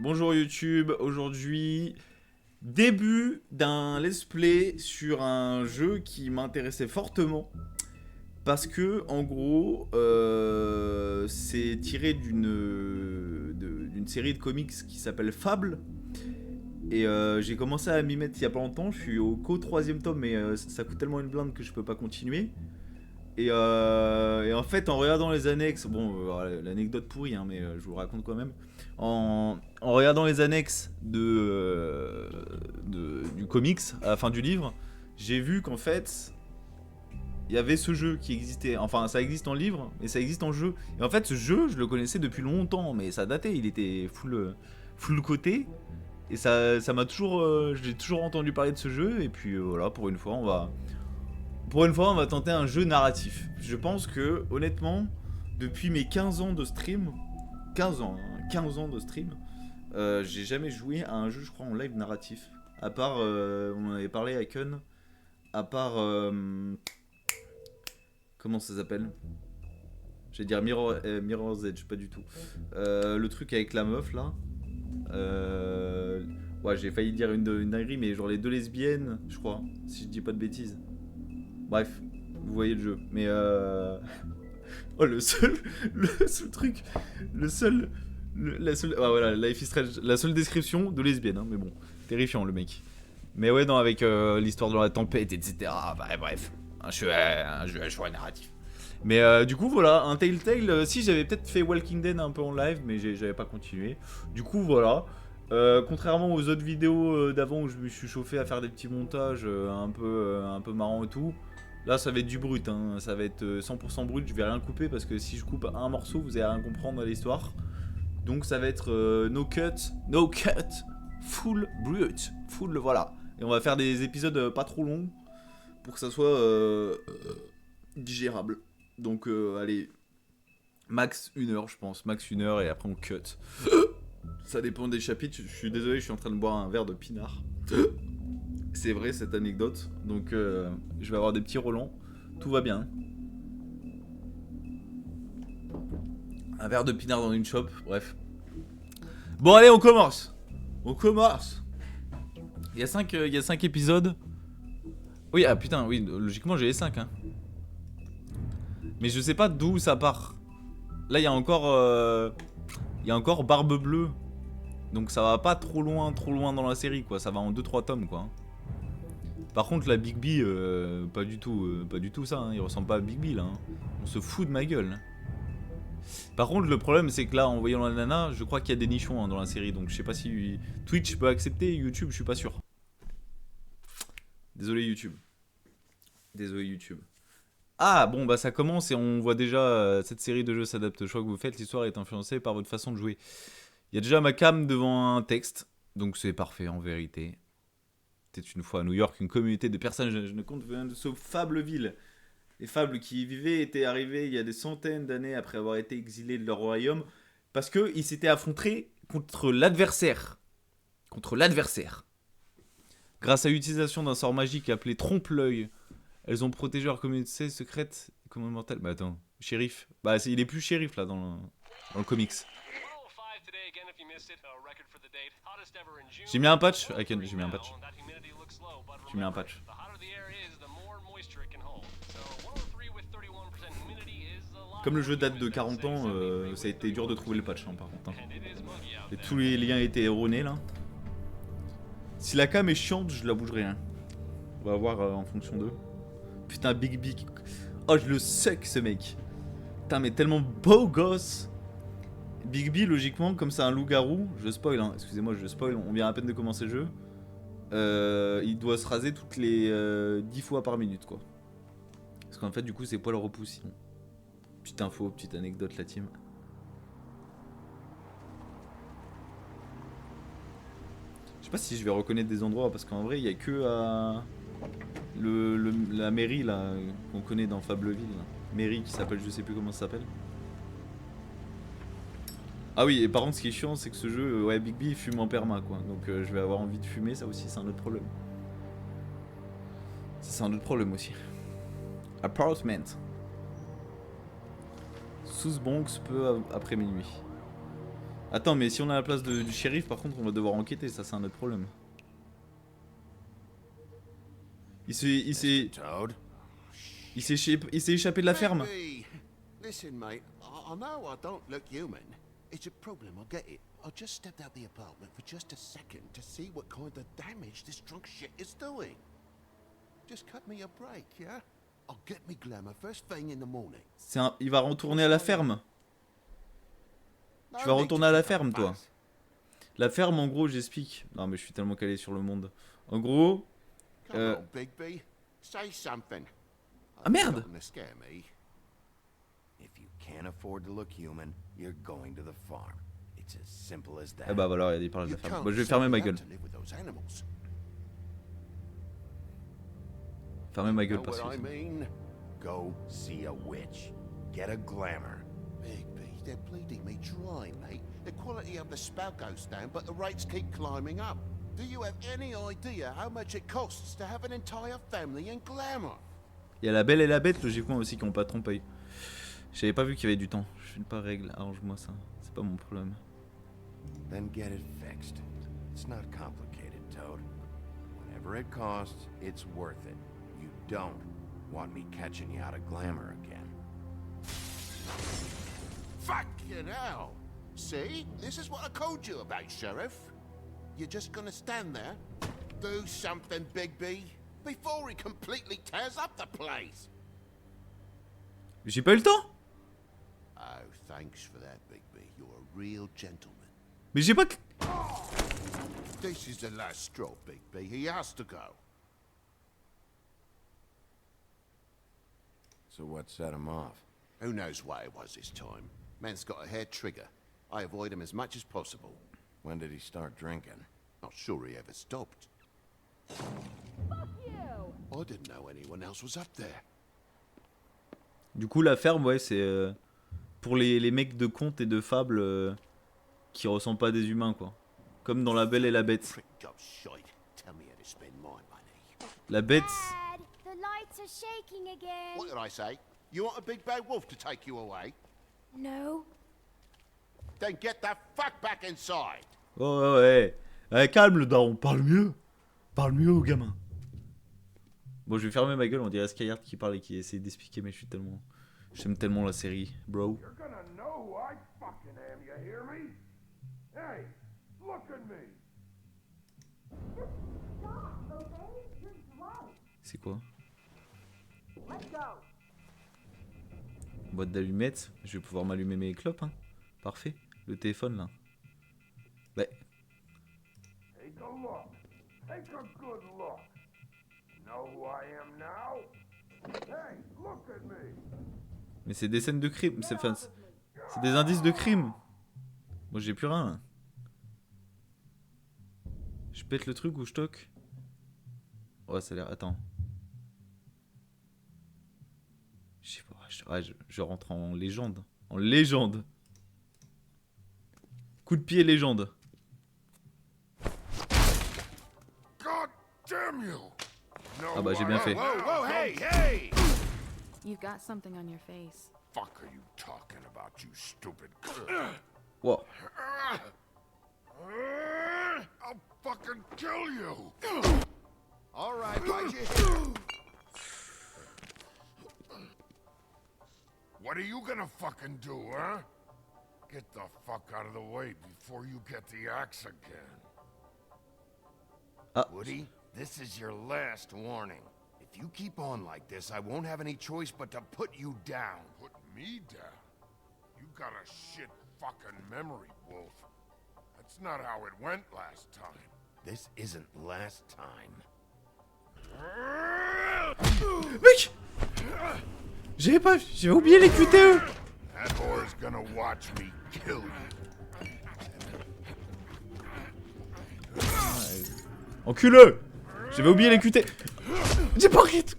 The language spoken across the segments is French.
Bonjour YouTube, aujourd'hui début d'un let's play sur un jeu qui m'intéressait fortement parce que en gros c'est tiré d'une série de comics qui s'appelle Fable et j'ai commencé à m'y mettre il y a pas longtemps, je suis qu'au troisième tome mais ça coûte tellement une blinde que je peux pas continuer. Et en fait, en regardant les annexes, bon, l'anecdote pourrie, hein, mais je vous raconte quand même. En regardant les annexes du comics, à la fin du livre, j'ai vu qu'en fait, il y avait ce jeu qui existait. Enfin, ça existe en livre, mais ça existe en jeu. Et en fait, ce jeu, je le connaissais depuis longtemps, mais ça datait, il était full côté. Et ça m'a toujours. J'ai toujours entendu parler de ce jeu, et puis voilà, pour une fois, on va tenter un jeu narratif. Je pense que, honnêtement, depuis mes 15 ans de stream, 15 ans, hein, 15 ans de stream, j'ai jamais joué à un jeu, je crois, en live narratif. À part, on en avait parlé à Kun, à part, comment ça s'appelle? J'allais dire Mirror's Edge, pas du tout. Le truc avec la meuf, là. Euh, ouais, j'ai failli dire une dinguerie, mais genre les deux lesbiennes, je crois, si je dis pas de bêtises. Bref, vous voyez le jeu. Mais oh, le seul truc, la seule, ah voilà, Life is Strange, la seule description de lesbienne, hein, mais bon, terrifiant le mec. Mais ouais, non, avec l'histoire de la tempête, etc. Bah, bref, un jeu à choix narratif. Mais du coup, voilà, un Telltale, si j'avais peut-être fait Walking Dead un peu en live, mais j'avais pas continué. Du coup, voilà. Contrairement aux autres vidéos d'avant où je me suis chauffé à faire des petits montages un peu marrants et tout, là ça va être du brut, hein. Ça va être 100% brut, je vais rien couper parce que si je coupe un morceau, vous allez rien comprendre à l'histoire. Donc ça va être no cut, full brut, full voilà. Et on va faire des épisodes pas trop longs pour que ça soit digérable. Donc allez, max 1 heure je pense, max 1 heure et après on cut. Ça dépend des chapitres, je suis désolé, je suis en train de boire un verre de pinard. C'est vrai cette anecdote, donc je vais avoir des petits relents, tout va bien. Un verre de pinard dans une shop, bref. Bon allez, on commence. On commence. Il y a 5 épisodes. Oui, ah putain, oui, logiquement j'ai les 5, hein. Mais je sais pas d'où ça part. Là, il y a encore Barbe Bleue. Donc ça va pas trop loin dans la série, quoi. Ça va en 2-3 tomes, quoi. Par contre, la Bigby, pas du tout ça, hein. Il ressemble pas à Bigby, là, hein. On se fout de ma gueule. Par contre, le problème, c'est que là, en voyant la nana, je crois qu'il y a des nichons, hein, dans la série. Donc je sais pas si Twitch peut accepter, YouTube, je suis pas sûr. Désolé, YouTube. Désolé, YouTube. Ah, bon, bah ça commence et on voit déjà cette série de jeux s'adapte au choix que vous faites. L'histoire est influencée par votre façon de jouer. Il y a déjà ma cam devant un texte, donc c'est parfait en vérité. C'était une fois à New York, une communauté de personnes, je ne compte venant de ce Fableville. Les fables qui y vivaient étaient arrivés il y a des centaines d'années après avoir été exilés de leur royaume parce qu'ils s'étaient affrontés contre l'adversaire. Contre l'adversaire. Grâce à l'utilisation d'un sort magique appelé Trompe-l'œil, elles ont protégé leur communauté secrète comme immortelle. Bah attends, shérif. Bah il est plus shérif là dans le comics. J'ai mis un patch. Ken, j'ai mis un patch. J'ai mis un patch. Comme le jeu date de 40 ans, ça a été dur de trouver le patch, hein, par contre, hein. Et tous les liens étaient erronés là. Si la cam est chiante, je la bougerai, hein. On va voir en fonction d'eux. Putain, Big. Oh, je le suck ce mec. Putain, mais tellement beau gosse. Bigby, logiquement, comme c'est un loup-garou, je spoil, hein. Excusez-moi, je spoil, on vient à peine de commencer le jeu. Il doit se raser toutes les 10 fois par minute, quoi. Parce qu'en fait, du coup, ses poils repoussent sinon. Petite info, petite anecdote, la team. Je sais pas si je vais reconnaître des endroits, parce qu'en vrai, il y a que à la mairie, là, qu'on connaît dans Fableville. Là. Mairie qui s'appelle, je sais plus comment ça s'appelle. Ah oui, et par contre, ce qui est chiant, c'est que ce jeu, ouais, Bigby fume en perma, quoi. Donc je vais avoir envie de fumer, ça aussi, c'est un autre problème. Ça, c'est un autre problème aussi. Apartment. Sous Bronx, peu après minuit. Attends, mais si on est à la place du shérif, par contre, on va devoir enquêter, ça c'est un autre problème. Il s'est échappé de la ferme. Listen, mate, I know I don't look human. It's a problem, I get it. I just stepped out the apartment for just a second to see what kind of damage this drunk shit is doing. Just cut me a break, yeah? I'll get me glamour first thing in the morning. Il va retourner à la ferme. Tu vas retourner à la ferme, toi. La ferme, en gros, j'explique. Non, mais je suis tellement calé sur le monde. En gros... Come on, Bigby. Say something. Ah merde! If you can't afford to look human, you're going to the farm. It's as simple as that. Ah bah voilà, il parle de la ferme. Moi, je vais fermer ma gueule. Fermer ma gueule parce que... Go see a witch. Get a glamour. Bigby, they're bleeding me dry, mate. The quality of the spout goes down, but the rates keep climbing up. Do you have any idea how much it costs to have an entire family in glamour? Il y a la belle et la bête, logiquement, aussi, qui ont pas trompe-œil. J'avais pas vu qu'il y avait du temps. Je suis pas règle, arrange-moi ça. C'est pas mon problème. Then get it fixed. It's not complicated, Toad. Whatever it costs, it's worth it. You don't want me catching you out of glamour again. Fucking hell! See? This is what I told you about, Sheriff. You're just gonna stand there, do something, Bigby, before he completely tears up the place. J'ai pas eu le temps. Oh, thanks for that, Bigby. You're a real gentleman. Mais j'ai pas... This is the last straw, Bigby. He has to go. So what set him off? Who knows what it was this time? Man's got a hair trigger. I avoid him as much as possible. When did he start drinking? Not sure he ever stopped. Fuck you! I didn't know anyone else was up there. Du coup, la ferme, ouais, c'est pour les mecs de contes et de fables qui ressemblent pas à des humains, quoi. Comme dans La Belle et la Bête. Prick job shite. Tell me how to spend my money. La Bête... Dad, the lights are shaking again. What did I say? You want a big bad wolf to take you away? No. Then get the fuck back inside. Oh ouais, ouais. Calme le daron, parle mieux. Parle mieux au gamin. Bon, je vais fermer ma gueule, on dirait Skyheart qui parle et qui essaie d'expliquer, mais je suis tellement... J'aime tellement la série, bro. You're gonna know who I fucking am, you hear me? Hey, look at me. Stop, okay? You're drunk. C'est quoi? Let's go. Boîte d'allumettes, je vais pouvoir m'allumer mes clopes, hein. Parfait. Le téléphone, là. Ouais. Take a look. Take a good look. Know who I am now? Hey, look at me. Mais c'est des scènes de crime, c'est des indices de crime. Moi, j'ai plus rien, là. Je pète le truc ou je toque? Ouais, ça a l'air... Attends. Je sais pas, je rentre en légende. En légende. Coup de pied légende. God damn you. Ah bah j'ai bien fait. Whoa, whoa, hey, hey! You've got something on your face. Fuck are you talking about, you stupid? Wow. I'll fucking kill you. All right, right here. What are you gonna fucking do, huh? Get the fuck out of the way before you get the axe again. Woody, this is your last warning. If you keep on like this, I won't have any choice but to put you down. Put me down? You got a shit fucking memory, Wolf. That's not how it went last time. This isn't last time. Mec! J'avais oublié les QTE! That whore's gonna watch me kill you. Enculeux! J'avais oublié les QTE! J'ai pas arrêté!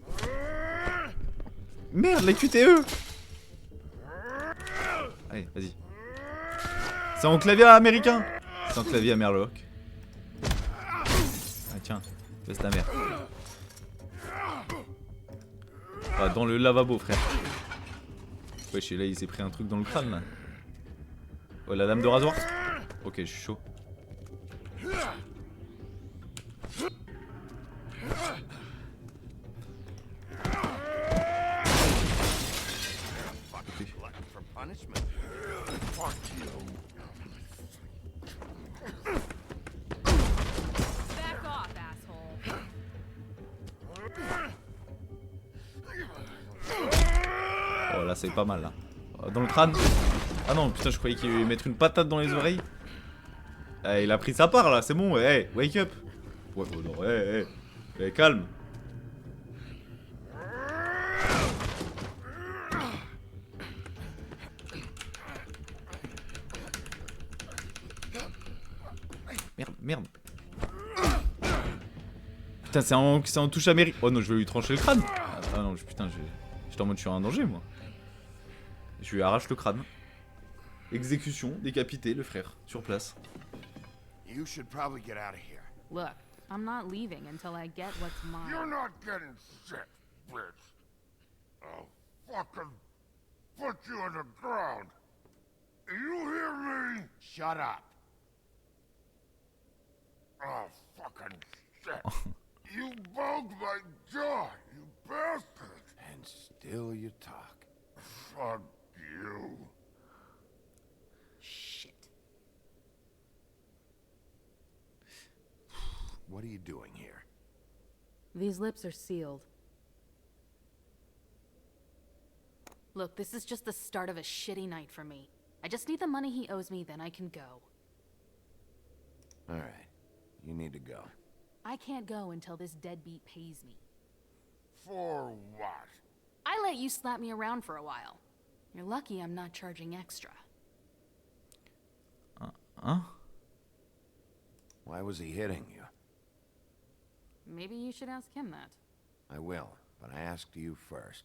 Merde, les QTE! Allez, vas-y. C'est en clavier américain! C'est en clavier à Merloc. Ah tiens, laisse ta mère. Ah, dans le lavabo, frère. Wesh, là, il s'est pris un truc dans le crâne, là. Oh, la lame de rasoir. Ok, je suis chaud. Glutton for punishment. Back off, asshole. Oh là, c'est pas mal là. Dans le crâne. Ah non, putain, je croyais qu'il allait mettre une patate dans les oreilles. Eh, il a pris sa part là, c'est bon. Hey, wake up. Ouais, oh non, hey, calme. Merde. Putain, c'est en touche à mairie. Oh non, je vais lui trancher le crâne. Ah non, putain, j'étais en mode je suis en danger moi. Je lui arrache le crâne. Exécution, décapité, le frère, sur place. You should probably get out of here. Look, I'm not leaving until I get what's You're mine. not getting sick, bitch. I'll fucking put you on the ground. You hear me? Shut up. Oh, fucking shit. You bugged my jaw, you bastard. And still you talk. Fuck you. Shit. What are you doing here? These lips are sealed. Look, this is just the start of a shitty night for me. I just need the money he owes me, then I can go. All right. You need to go. I can't go until this deadbeat pays me. For what? I let you slap me around for a while. You're lucky I'm not charging extra. Hein? Why was he hitting you? Maybe you should ask him that. I will, but I asked you first.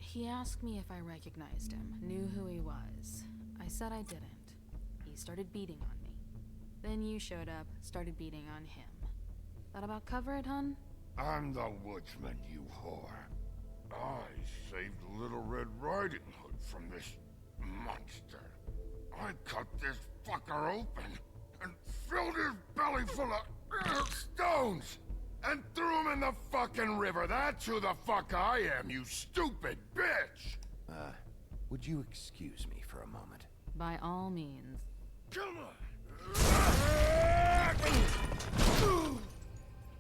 He asked me if I recognized him, knew who he was. I said I didn't. He started beating on me. Then you showed up, started beating on him. That about cover it, hun? I'm the woodsman, you whore. I saved Little Red Riding Hood from this monster. I cut this fucker open and filled his belly full of stones and threw him in the fucking river. That's who the fuck I am, you stupid bitch! Would you excuse me for a moment? By all means. Come on!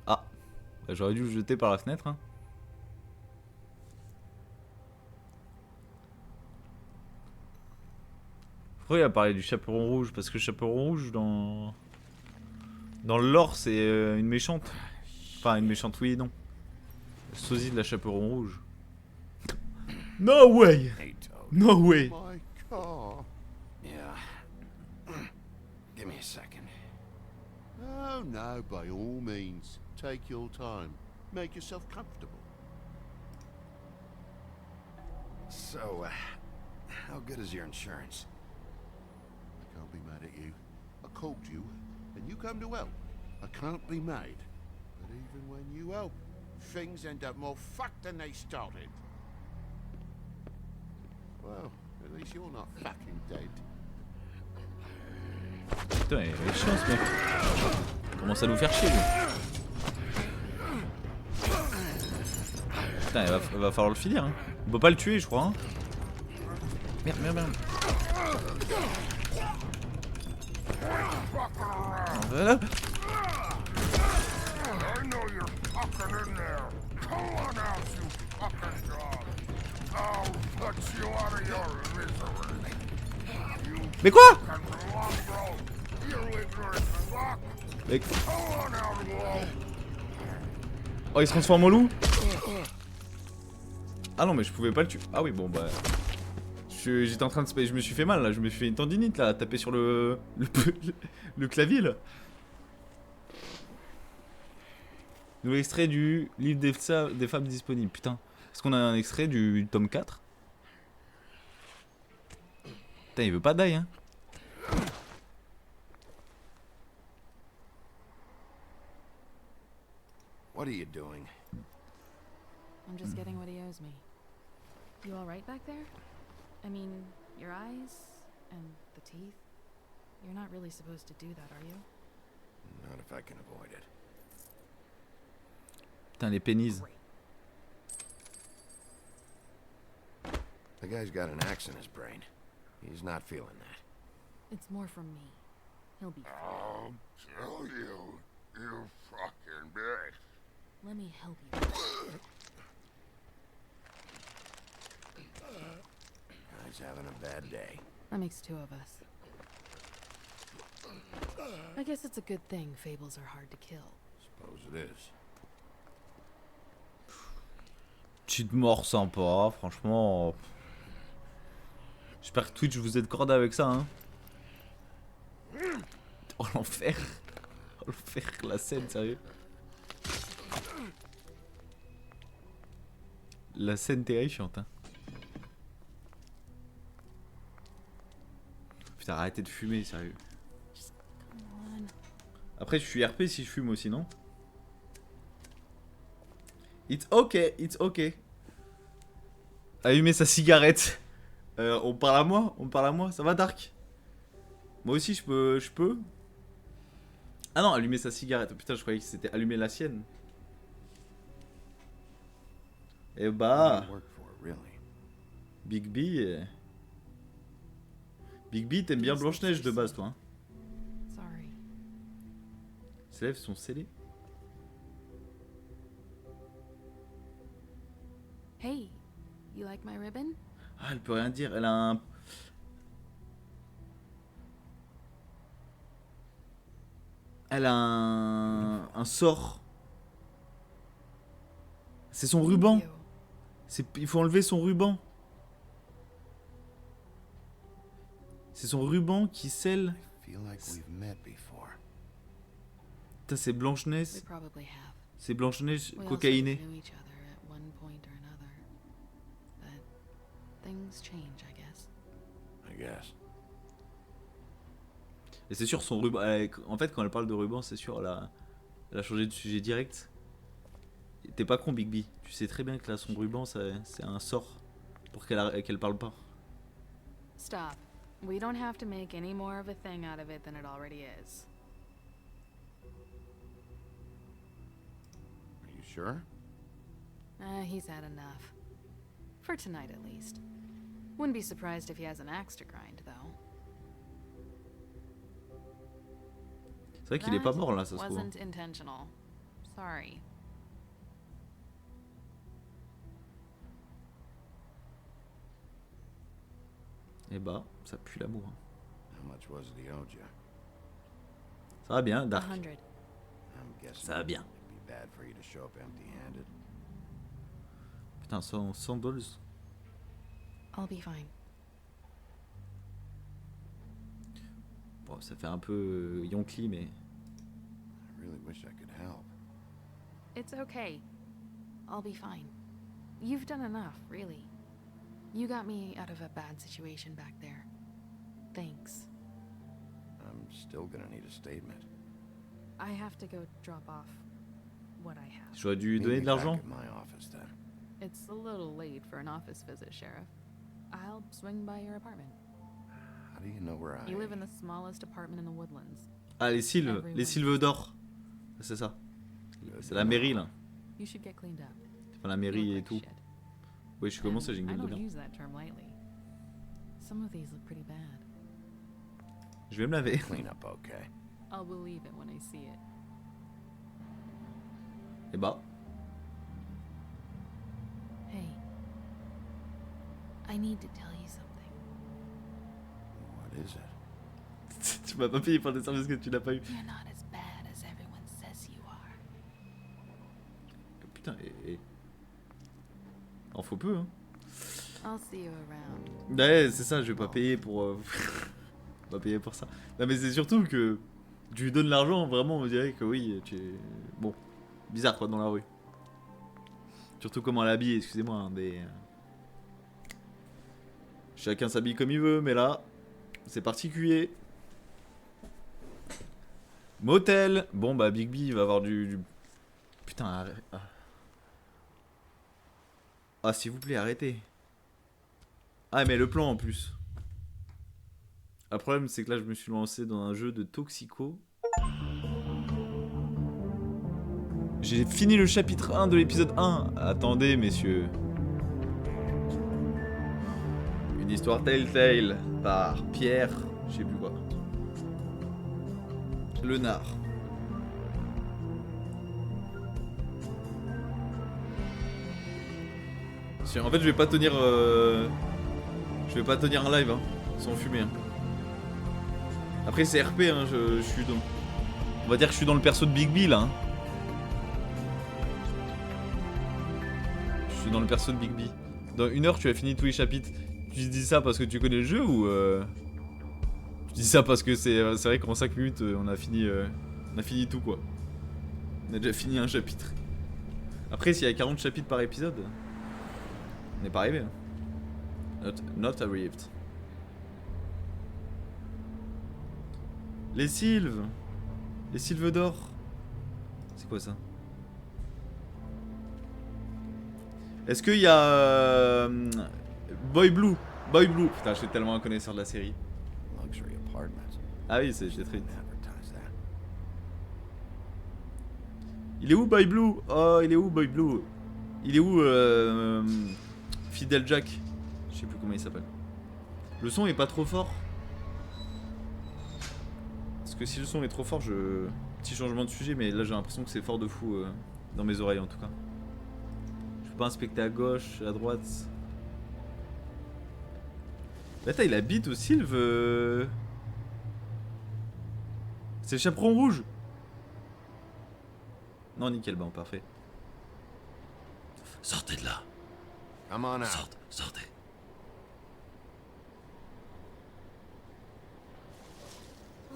Ah, bah, j'aurais dû le jeter par la fenêtre. Hein. Pourquoi il a parlé du chaperon rouge? Parce que le chaperon rouge dans le lore c'est une méchante. Enfin une méchante oui et non. Le sosie de la chaperon rouge. No way! Hey, Toad. No way! My car. Yeah. Give me a second. Oh, no, by all means. Take your time. Make yourself comfortable. So, how good is your insurance? I can't be mad at you. I called you, and you come to help. I can't be mad. But even when you help, things end up more fucked than they started. Well, at least you're not fucking dead. Putain, il est chiant ce mec. Il commence à nous faire chier lui. Putain, il va falloir le finir. Hein. On peut pas le tuer, je crois. Hein. Merde. Voilà. I know you're fucking in there. Come on out, you fucking dog. I'll put you out of your misery. You Mais quoi? fucking mongrel. You ignorant fuck. Mec. Come on out, wolf. Oh, il se transforme en loup? Ah non, mais je pouvais pas le tuer. Ah oui, bon bah. J'étais en train de. Je me suis fait mal là, je me suis fait une tendinite là, à taper sur le clavier là. Nouvel extrait du livre des femmes disponible. Putain, est-ce qu'on a un extrait du tome 4? Putain, il veut pas die hein. What are you doing? I'm just getting what he owes me. You alright back there? I mean, your eyes? And the teeth? You're not really supposed to do that, are you? Not if I can avoid it. Putain, les pénis. The guy's got an axe in his brain. He's not feeling that. It's more from me. He'll be fine. I'll kill you, you fucking bitch. Let me help you. Guy's having a bad day. That makes two of us. I guess it's a good thing fables are hard to kill. Suppose it is. Petite mort sympa, franchement. J'espère que Twitch vous êtes cordé avec ça, hein. Oh l'enfer. Oh l'enfer, la scène, sérieux. La scène terrifiante, hein. Putain, arrêtez de fumer, sérieux. Come on. Après, je suis RP si je fume aussi, non? It's okay, it's okay. Allumer sa cigarette. On parle à moi? On parle à moi? Ça va, Dark? Moi aussi, je peux. Ah non, allumer sa cigarette. Putain, je croyais que c'était allumer la sienne. Eh bah, Work for it, really. Big B. Big B, t'aimes bien Blanche-Neige de base, toi, hein? Sorry. Ses lèvres sont scellées. Hey, you like my ribbon? Ah, elle peut rien dire. Elle a un. Elle a un sort. C'est son ruban. Thank you. Il faut enlever son ruban. C'est son ruban qui scelle. I feel like we've met before. Putain, c'est Blanche-Neige. We probably have. C'est Blanche-Neige We also cocaïnée. knew each other at one point or another. But things change, I guess. I guess. Et c'est sûr, son ruban. En fait, quand elle parle de ruban, c'est sûr, elle a changé de sujet direct. T'es pas con, Big B. Tu sais très bien que là, son ruban, c'est un sort pour qu'elle parle pas. Stop. We don't have to make any more of a thing out of it than it already is. Are you sure? He's had enough. For tonight, at least. Wouldn't be surprised if he has an axe to grind, though. C'est vrai qu'il est pas mort là, ça se trouve. Wasn't intentional. Sorry. Et bah, ça pue l'amour. How much was it he owed you? Ça va bien, Dark. 100. I'm guessing Ça va bien. it'd be bad for you to show up empty-handed. Putain, 100 dollars. I'll be fine. Bon, ça fait un peu yonkli, mais. I really wish I could help. It's okay. I'll be fine. You've done enough, really. You got me out of a bad situation back there. Thanks. I'm still gonna need a statement. I have to go drop off what I have. J'aurais dû Meet donner me de back l'argent. at my office then. It's a little late for an office visit, Sheriff. I'll swing by your apartment. How do you know where I You live in the smallest apartment in the woodlands. Ah, les sylves. Les sylves d'or. C'est ça. C'est la mairie là. You should get cleaned up. Enfin, la You mairie look et like tout. shit. Oui, je suis commencé, j'ai une And I gueule de don't merde. use that term lightly. Some of these look pretty bad. Je vais me laver. Clean up okay. I'll believe it when I see it. Et bah. Hey. I need to tell you something. What is it? Tu m'as pas payé pour des services que tu n'as pas eu. You're not as bad as everyone says you are. Putain, et. En faut peu, hein. I'll see you around. Ouais, c'est ça, je vais pas payer pour. Pas payer pour ça. Non, mais c'est surtout que. Tu lui donnes l'argent, vraiment, on dirait que oui, tu. Bon. Bizarre quoi, dans la rue. Surtout comment elle habille, excusez-moi, hein, mais. Chacun s'habille comme il veut, mais là. C'est particulier. Motel. Bon, bah, Big B, il va avoir du... Putain, arrête. Ah, s'il vous plaît, arrêtez. Ah, mais le plan en plus. Le problème, c'est que là, je me suis lancé dans un jeu de Toxico. J'ai fini le chapitre 1 de l'épisode 1. Attendez, messieurs. Une histoire Telltale par Pierre, je sais plus quoi. Lenard. En fait, je vais pas tenir un live hein, sans fumer. Hein. Après, c'est RP, hein, je suis dans. On va dire que je suis dans le perso de Big B là. Hein. Je suis dans le perso de Big B. Dans 1 heure, tu as fini tous les chapitres. Tu dis ça parce que tu connais le jeu ou tu dis ça parce que c'est vrai qu'en 5 minutes, on a fini tout quoi. On a déjà fini un chapitre. Après, s'il y a 40 chapitres par épisode, on n'est pas arrivé. Hein. Not arrived. Les sylves d'or. C'est quoi ça? Est-ce qu'il y a Boy Blue? Putain, je suis tellement un connaisseur de la série. Luxury apartments. Ah oui, j'ai très vite. Advertise that. Il est où Boy Blue? Oh, il est où Boy Blue? Il est où Fidel Jack? Je sais plus comment il s'appelle. Le son est pas trop fort. Parce que si le son est trop fort, petit changement de sujet, mais là j'ai l'impression que c'est fort de fou dans mes oreilles en tout cas. Je peux pas inspecter à gauche, à droite. Mais attends, il habite au Sylve. C'est le chaperon rouge. Non, nickel, bon, parfait. Sortez de là. Come on out. Sortez.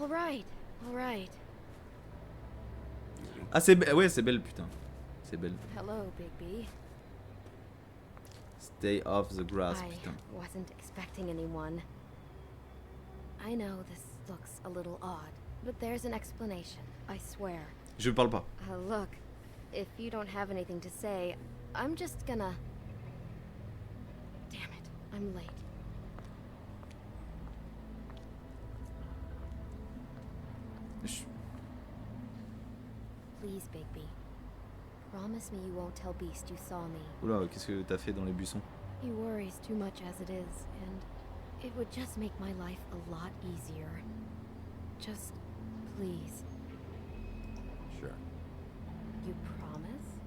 All right, all right. Ah, c'est ouais, c'est belle, putain. C'est belle. Hello, Bigby. Stay off the grass, I putain. wasn't expecting anyone. I know this looks a little odd, but there's an explanation, I swear. Je parle pas. Look, if you don't have anything to say, I'm just gonna... Damn it, I'm late. Je- Please, Bigby. Promise me you won't tell Beast you saw me. Oula, qu'est-ce que t'as fait dans les buissons? He worries too much as it is, and it would just make my life a lot easier. Just, please. Sure, You promise?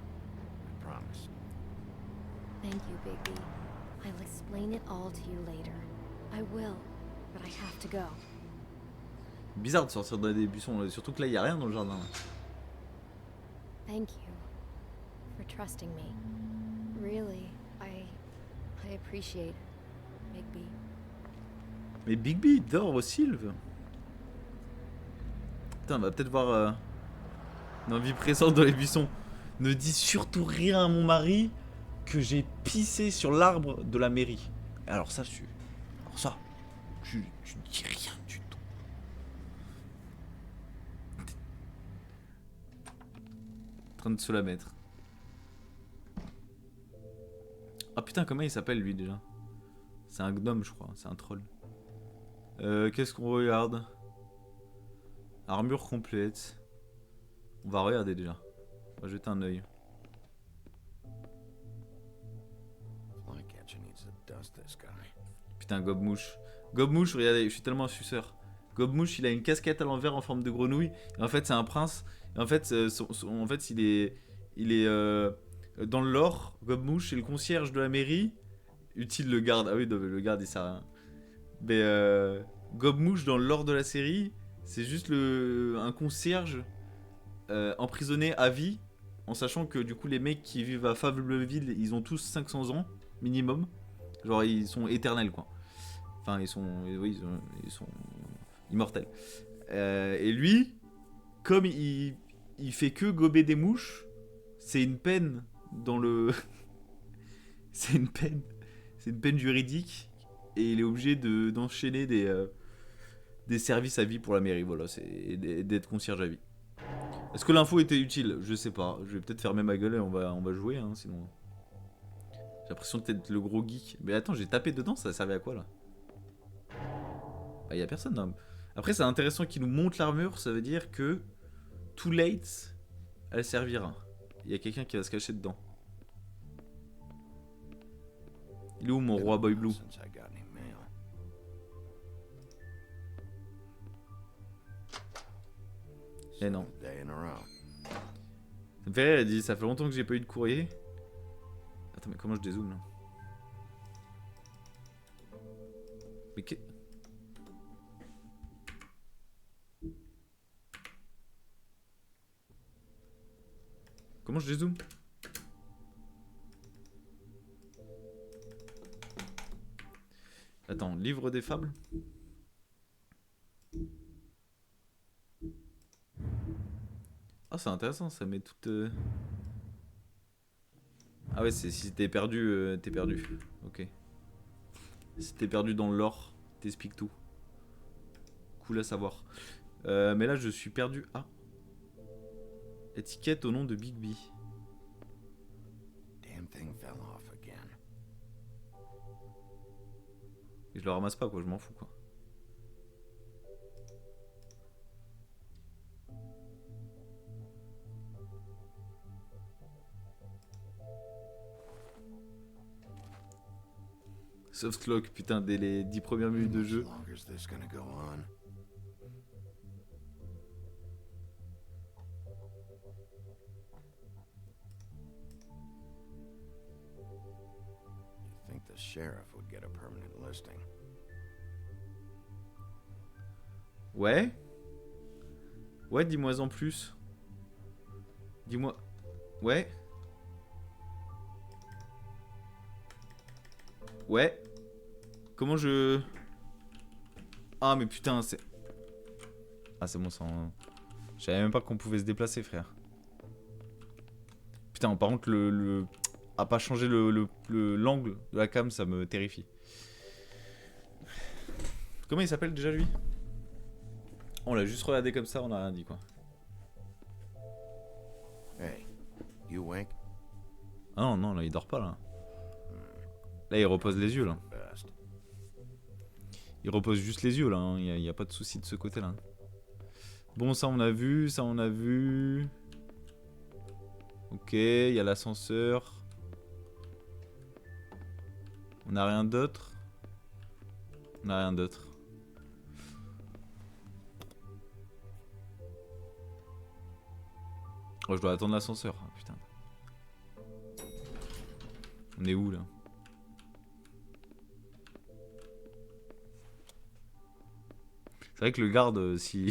I promise. Thank you, Bigby. I'll explain it all to you later. I will, but I have to go. Bizarre de sortir des buissons, surtout que là, y a rien dans le jardin. Thank you for trusting me. Really, I appreciate it, Bigby. Mais Big B il dort au Sylve. Putain, on va peut-être voir une envie présente dans les buissons. Ne dis surtout rien à mon mari que j'ai pissé sur l'arbre de la mairie. Alors ça, tu dis rien du tout. En train de se la mettre. Ah putain, comment il s'appelle lui déjà? C'est un gnome, je crois, c'est un troll. Qu'est-ce qu'on regarde? Armure complète. On va regarder déjà. On va jeter un œil. Flycatcher needs to dust this guy. Putain, Gobmouche. Gobmouche, regardez, je suis tellement un suceur. Gobmouche, il a une casquette à l'envers en forme de grenouille. Et en fait, c'est un prince. Et en fait, en fait il est dans le lore. Gobmouche, c'est le concierge de la mairie. Utile le garde. Ah oui, le garde, il sert à rien. Mais Gobmouche, dans le lore de la série, c'est juste un concierge emprisonné à vie. En sachant que du coup, les mecs qui vivent à Fableville, ils ont tous 500 ans minimum. Genre, ils sont éternels, quoi. Enfin, ils sont immortels. Et lui, comme il fait que gober des mouches, c'est une peine dans le... c'est une peine juridique. Et il est obligé d'enchaîner des services à vie pour la mairie. Voilà, c'est d'être concierge à vie. Est-ce que l'info était utile? Je sais pas. Je vais peut-être fermer ma gueule et on va jouer, hein, sinon... J'ai l'impression d'être le gros geek. Mais attends, j'ai tapé dedans, ça servait à quoi là? Ah, y a personne. Non. Après, c'est intéressant qu'il nous montre l'armure. Ça veut dire que too late, elle servira. Il y a quelqu'un qui va se cacher dedans. Il est où mon roi Boy Blue? Since I got any mail. Eh non. Second day in a row. Ça me fait rire, elle dit ça fait longtemps que j'ai pas eu de courrier. Attends, mais comment je dézoome là? Mais qu'est... Comment je dézoome? Attends, livre des fables? Ah, c'est intéressant, ça met toute... Ah ouais, c'est si t'es perdu, t'es perdu. Ok. Si t'es perdu dans le lore, t'expliques tout. Cool à savoir. Mais là, je suis perdu. Ah. Étiquette au nom de Big B. Damn thing fell off again. Et je le ramasse pas, quoi, je m'en fous, quoi. Softlock, putain, dès les 10 premières minutes de jeu. How long is this gonna go on? You think the sheriff would get a permanent listing? Ouais. Ouais, dis-moi en plus. Dis-moi. Ouais. Ouais. Comment je... Ah mais putain, c'est... Ah c'est bon, ça... Je savais même pas qu'on pouvait se déplacer, frère. Putain, par contre, le... À pas changer l'angle de la cam, ça me terrifie. Comment il s'appelle déjà, lui? On l'a juste regardé comme ça, on a rien dit, quoi. Hey, you wink? Ah non, non, là, il dort pas, là. Là, il repose les yeux, là. Best. Il repose juste les yeux, là. Hein. Il n'y a pas de souci de ce côté-là. Bon, ça, on a vu. Ça, on a vu. Ok, il y a l'ascenseur. On n'a rien d'autre. On n'a rien d'autre. Oh, je dois attendre l'ascenseur. Ah, putain. On est où, là? C'est vrai que le garde, si...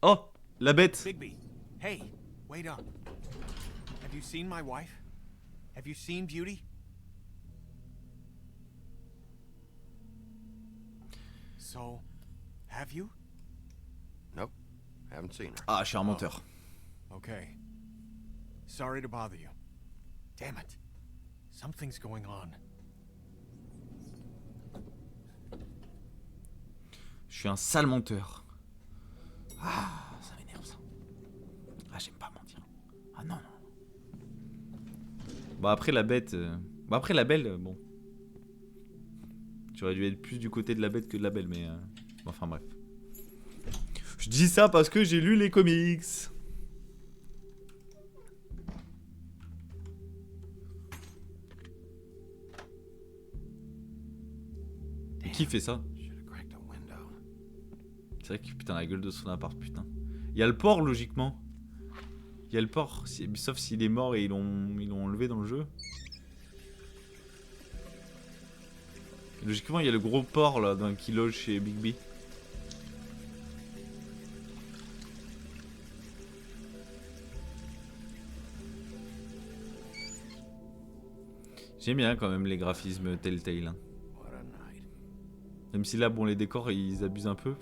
Oh, la bête. Bigby, hey, wait up. Have you seen my wife? Have you seen Beauty? So, have you? Nope, haven't seen her. Ah, je suis un menteur. Okay. Sorry to bother you. Damn it. Something's going on. Je suis un sale menteur. Ah, ça m'énerve ça. Ah, j'aime pas mentir. Ah non, non. Bon, après la bête... Bon, après la belle, bon. J'aurais dû être plus du côté de la bête que de la belle, mais... Bon, enfin bref. Je dis ça parce que j'ai lu les comics. Et qui fait ça? Should've cracked a window. C'est vrai que putain la gueule de son appart, putain. Il y a le port logiquement. Il y a le port, sauf s'il est mort et ils l'ont enlevé dans le jeu. Et logiquement il y a le gros port là qui loge chez Big B. J'aime bien quand même les graphismes Telltale. Hein. What a night. Même si là bon les décors ils abusent un peu.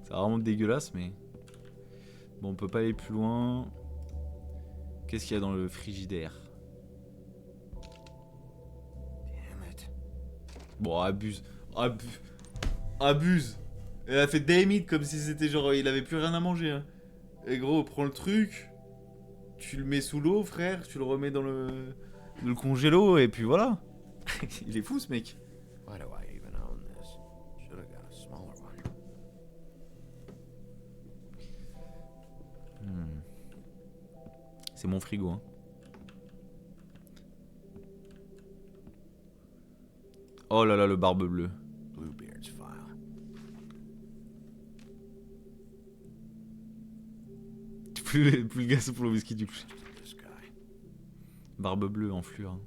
C'est vraiment dégueulasse mais... Bon on peut pas aller plus loin. Qu'est-ce qu'il y a dans le frigidaire? Damn it. Bon abuse. Abuse. Elle a fait damn it comme si c'était genre il avait plus rien à manger. Hein. Et gros prends le truc. Tu le mets sous l'eau frère. Tu le remets dans le congélo et puis voilà. Il est fou ce mec. Why do I even own C'est mon frigo. Hein. Oh là là, le barbe bleue. Bluebeard's file. Plus le gaz pour le whisky du coup. This guy. Barbe bleue en fleur. Hein.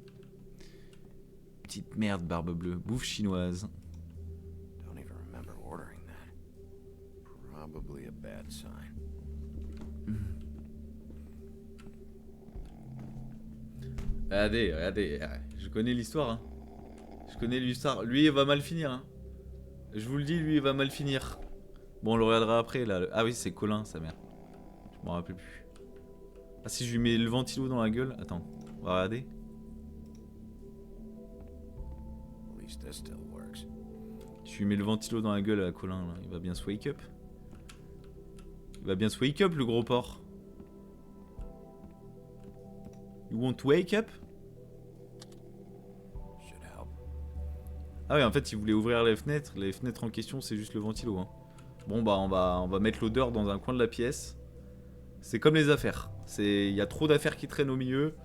Petite merde, barbe bleue. Bouffe chinoise. Don't even remember ordering that. Probably a bad sign. Regardez, regardez. Je connais l'histoire. Hein. Je connais l'histoire. Lui, il va mal finir. Hein. Je vous le dis, lui, il va mal finir. Bon, on le regardera après. Là. Ah oui, c'est Colin, sa mère. Je m'en rappelle plus. Ah, si je lui mets le ventilo dans la gueule. Attends, on va regarder. At least this still works. Je lui mets le ventilo dans la gueule à Colin. Là. Il va bien se wake up. Il va bien se wake up, le gros porc. You want to wake up? Should help. Ah oui, en fait, il voulait ouvrir les fenêtres. Les fenêtres en question, c'est juste le ventilo. Hein. Bon, bah, on va mettre l'odeur dans un coin de la pièce. C'est comme les affaires. Il y a trop d'affaires qui traînent au milieu.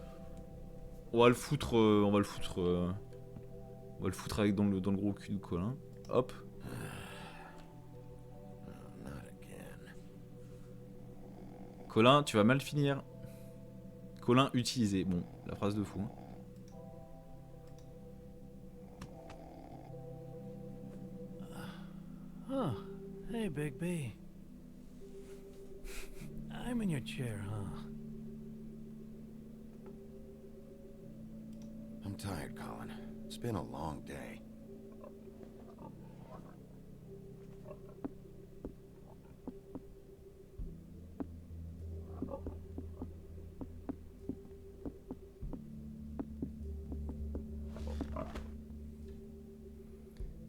On va le foutre. On va le foutre avec dans le gros cul de Colin. Hop. Not again. Colin, tu vas mal finir. Colin utilisé. Bon, la phrase de fou. Hein. Oh, hey, Big B. I'm in your chair, huh? I'm tired, Colin. It's been a long day.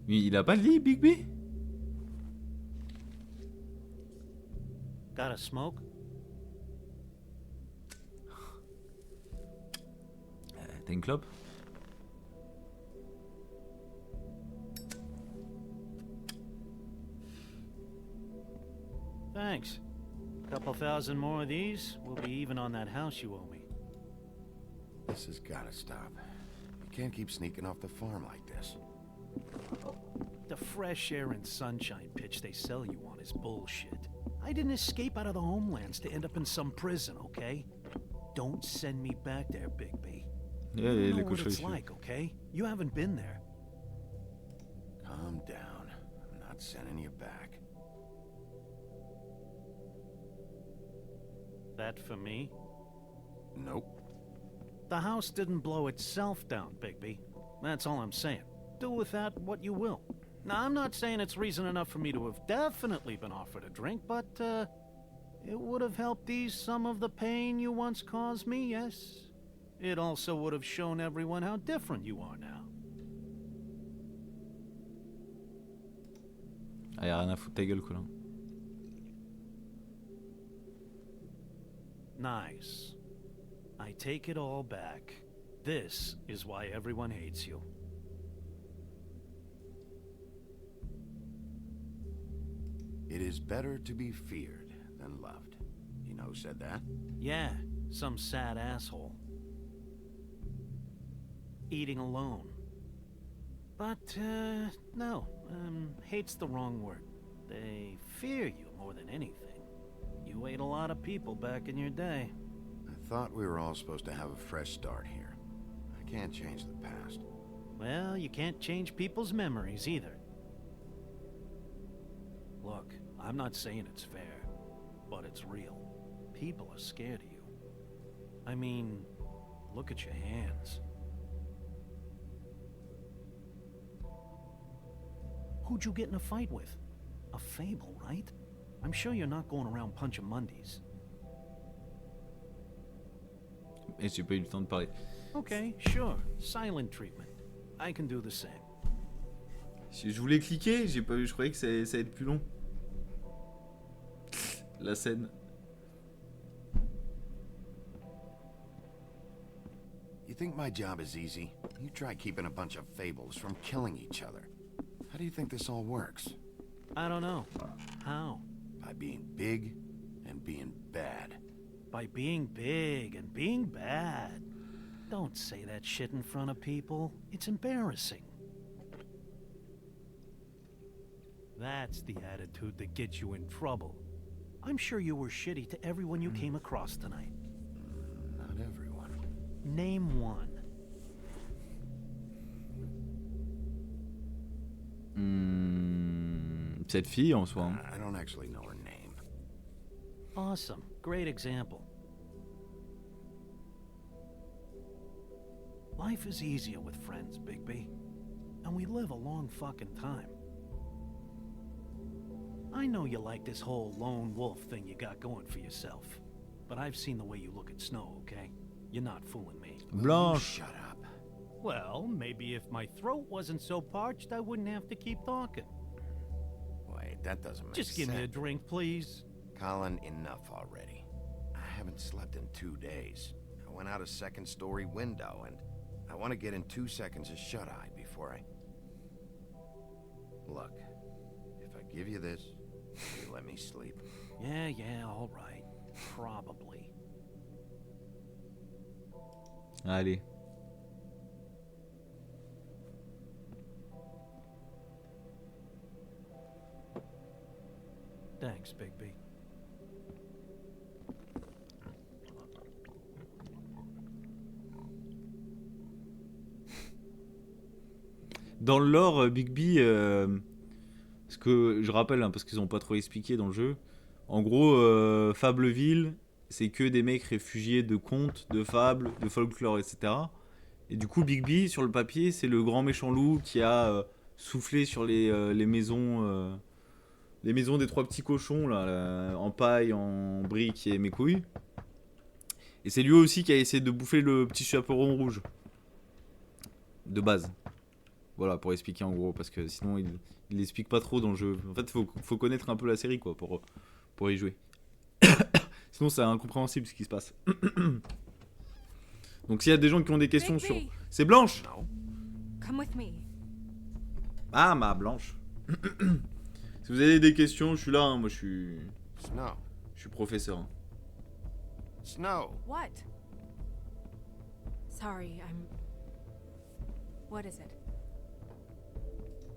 Il a pas de lit, Big B? Got a smoke? T'as une clope? Thanks. Couple thousand more of these, we'll be even on that house you owe me. This has gotta stop. You can't keep sneaking off the farm like this. The fresh air and sunshine pitch they sell you on is bullshit. I didn't escape out of the homelands to end up in some prison, okay? Don't send me back there, Big B. Yeah, You know what it's like, okay? You haven't been there. Calm down. I'm not sending you back. That for me? Nope. The house didn't blow itself down, Bigby. That's all I'm saying. Do with that what you will. Now, I'm not saying it's reason enough for me to have definitely been offered a drink, but, it would have helped ease some of the pain you once caused me, yes? It also would have shown everyone how different you are now. Ah, y'a rien à foutre ta gueule, Colin. Nice. I take it all back. This is why everyone hates you. It is better to be feared than loved. You know who said that? Yeah, some sad asshole. Eating alone. But, no, hate's the wrong word. They fear you more than anything. You ate a lot of people back in your day. I thought we were all supposed to have a fresh start here. I can't change the past. Well, you can't change people's memories either. Look, I'm not saying it's fair, but it's real. People are scared of you. I mean, look at your hands. Who'd you get in a fight with? A Fable, right? I'm sure you're not going around punching Mondays. Et j'ai pas eu le temps de parler. Okay, sure. Silent treatment. I can do the same. Je voulais cliquer, j'ai pas eu, je croyais que ça allait être plus long. La scène. You think my job is easy? You try keeping a bunch of fables from killing each other. How do you think this all works? I don't know. How? By being big and being bad. by being big and being bad. Don't say that shit in front of people. It's embarrassing. That's the attitude that gets you in trouble. I'm sure you were shitty to everyone you came across tonight. Not everyone. Name one. Cette fille en soi. Hein. I don't actually know her name. Awesome. Great example. Life is easier with friends, Bigby. And we live a long fucking time. I know you like this whole lone wolf thing you got going for yourself. But I've seen the way you look at Snow, okay? You're not fooling me. Blanche. Shut up. Well, maybe if my throat wasn't so parched, I wouldn't have to keep talking. Wait, that doesn't make sense. Just give me a drink, please. Colin, enough already. I haven't slept in 2 days. I went out a second-story window, and I want to get in 2 seconds of shut-eye before I... Look, if I give you this, will you let me sleep? Yeah, all right. Probably. Allez. Thanks, Bigby. Dans le lore, Bigby, ce que je rappelle, hein, parce qu'ils n'ont pas trop expliqué dans le jeu, en gros, Fableville, c'est que des mecs réfugiés de contes, de fables, de folklore, etc. Et du coup, Bigby, sur le papier, c'est le grand méchant loup qui a soufflé sur les maisons des 3 petits cochons, là, en paille, en briques et mes couilles. Et c'est lui aussi qui a essayé de bouffer le petit chaperon rouge. De base. Voilà, pour expliquer en gros, parce que sinon il l'explique pas trop dans le jeu. En fait, faut connaître un peu la série, quoi, pour y jouer. Sinon, c'est incompréhensible ce qui se passe. Donc, s'il y a des gens qui ont des questions sur... C'est Blanche! Come with me. Ah, ma Blanche. Si vous avez des questions, je suis là, hein. Moi je suis professeur. Hein. Snow! What? Sorry, I'm... What is it?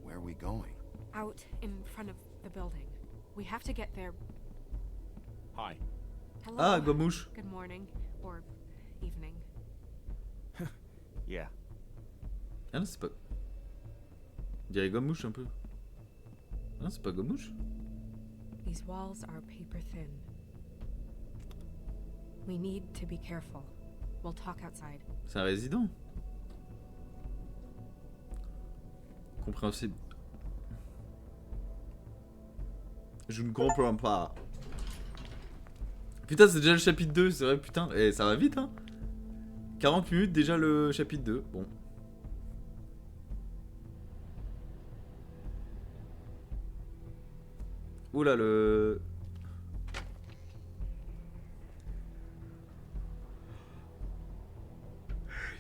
Where are we going? Out in front of the building. We have to get there. Hi. Hello. Ah, Gomouche. Good morning. Or evening. Yeah. Ah non, c'est pas... On dirait Gomouche un peu. Non, c'est pas Gomouche. These walls are paper thin. We need to be careful. We'll talk outside. C'est un résident. Compréhensible. Je ne comprends pas. Putain, c'est déjà le chapitre 2, c'est vrai, putain. Et ça va vite, hein. 40 minutes déjà le chapitre 2. Bon. Oula, le...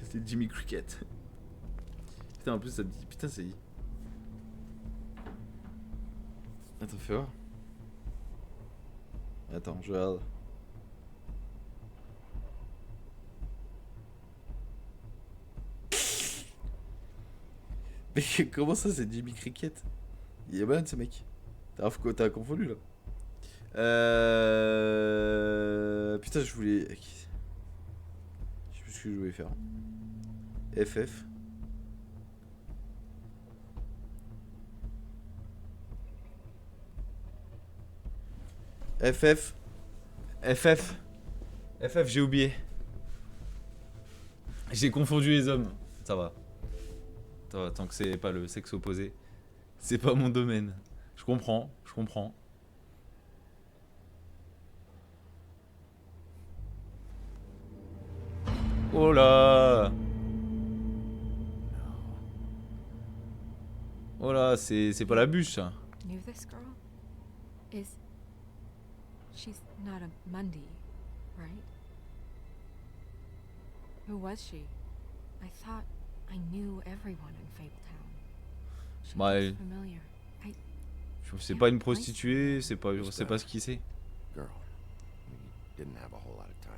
C'est Jimmy Cricket. Putain, en plus ça dit... Putain, c'est... Attends, fais voir. Attends, je regarde. Mais comment ça, c'est Jimmy Cricket? Il est malin ce mec. T'as confondu là. Putain, je voulais... Je sais plus ce que je voulais faire. FF. FF, j'ai oublié. J'ai confondu les hommes. Ça va. Tant que c'est pas le sexe opposé. C'est pas mon domaine. Je comprends. Oh là! Oh là, c'est pas la bûche ça. Knew this girl? She's not a Mundy, right? Who was she? I thought I knew everyone in Fabletown. She Bah, looks familiar. C'est pas une prostituée, c'est pas ce qui c'est. Girl, we didn't have a whole lot of time.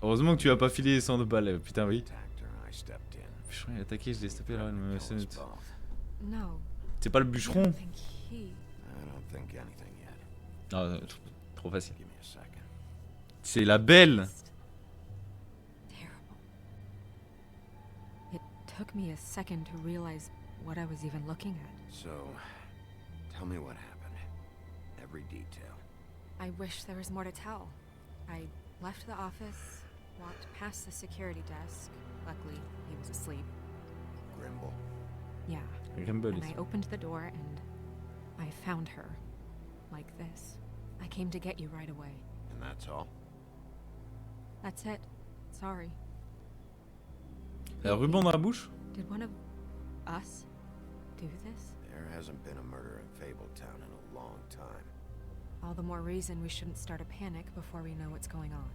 Heureusement que tu as pas filé 100 de balles, putain oui. Attacked her, I stepped in. Bûcheron il a attaqué, je l'ai stoppé là, elle me Kill us sonne. both. No. C'est pas le I bûcheron. don't think he. I don't think anything yet. Ah, trop facile. Give me a second. C'est la belle. Terrible. It took me a second to realize what I was even looking at. So, tell me what happened. Every detail. I wish there was more to tell. I left the office, walked past the security desk. Luckily, he was asleep. Grimble. Yeah. Grimble. And I opened the door and I found her. Like this. I came to get you right away. And that's all? That's it. Sorry. Elle a un ruban dans la bouche? Did one of us do this? There hasn't been a murder in Fabletown in a long time. All the more reason we shouldn't start a panic before we know what's going on.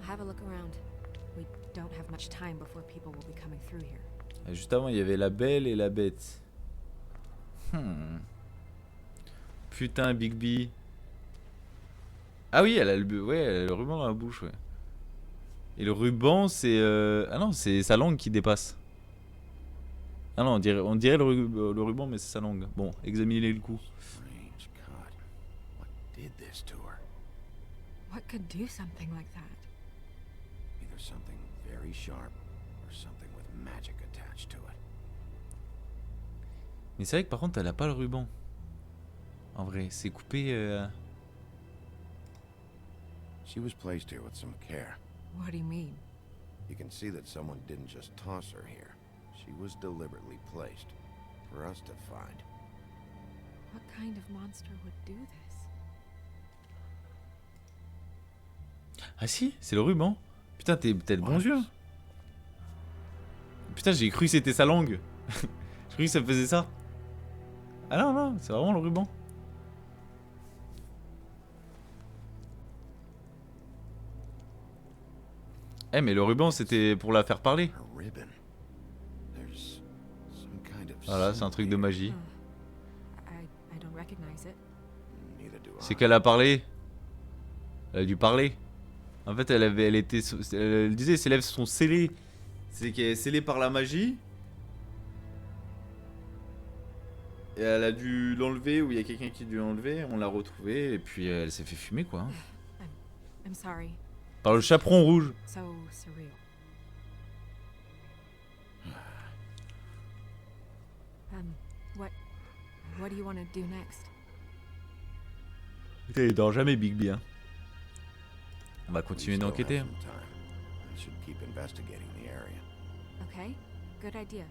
Have a look around. We don't have much time before people will be coming through here. Et juste avant, il y avait la belle et la bête. Putain, Bigby. Ah oui, elle a le ruban dans la bouche, ouais. Et le ruban, c'est... Ah non, c'est sa langue qui dépasse. Ah non, on dirait le ruban, mais c'est sa langue. Bon, examinez le coup. Strange cut. What did this to her? What could do something like that? Either something very sharp or something with magic attached to it. Mais c'est vrai que par contre, elle a pas le ruban. En vrai, c'est coupé... She was placed here with some care. What do you mean? You can see that someone didn't just toss her here. She was deliberately placed for us to find. What kind of monster would do this? Ah si, c'est le ruban. Putain, t'as de bons yeux. Putain, j'ai cru que c'était sa langue. J'ai cru que ça faisait ça. Ah non, non, c'est vraiment le ruban. Eh mais le ruban c'était pour la faire parler. Her ribbon. There's some kind of Voilà, c'est un truc de magie. I don't recognize it. Neither do C'est I. qu'elle a parlé. Elle a dû parler. En fait, elle disait ses lèvres sont scellées. C'est qu'elle est scellée par la magie. Et elle a dû l'enlever, ou il y a quelqu'un qui a dû l'enlever, on l'a retrouvée, et puis elle s'est fait fumer quoi. I'm sorry. Par le chaperon rouge. So surreal. What do you want to do next? Putain, il dort jamais Bigby hein. On va We continuer still d'enquêter. have some time. I should keep investigating the area. Okay, good idea.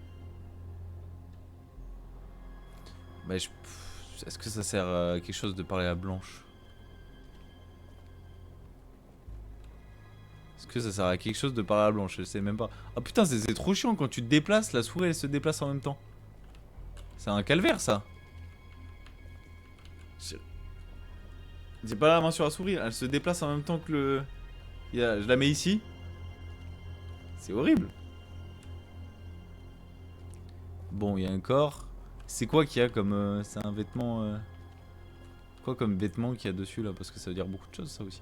Bah, est-ce que ça sert à quelque chose de parler à Blanche? Est-ce que ça sert à quelque chose de parler à Blanche? Je sais même pas. Ah putain, c'est trop chiant quand tu te déplaces, la souris elle se déplace en même temps. C'est un calvaire ça. J'ai pas la main sur la souris, elle se déplace en même temps que le... Je la mets ici. C'est horrible. Bon, il y a un corps. C'est quoi qu'il y a comme... c'est un vêtement... Quoi comme vêtement qu'il y a dessus là? Parce que ça veut dire beaucoup de choses ça aussi.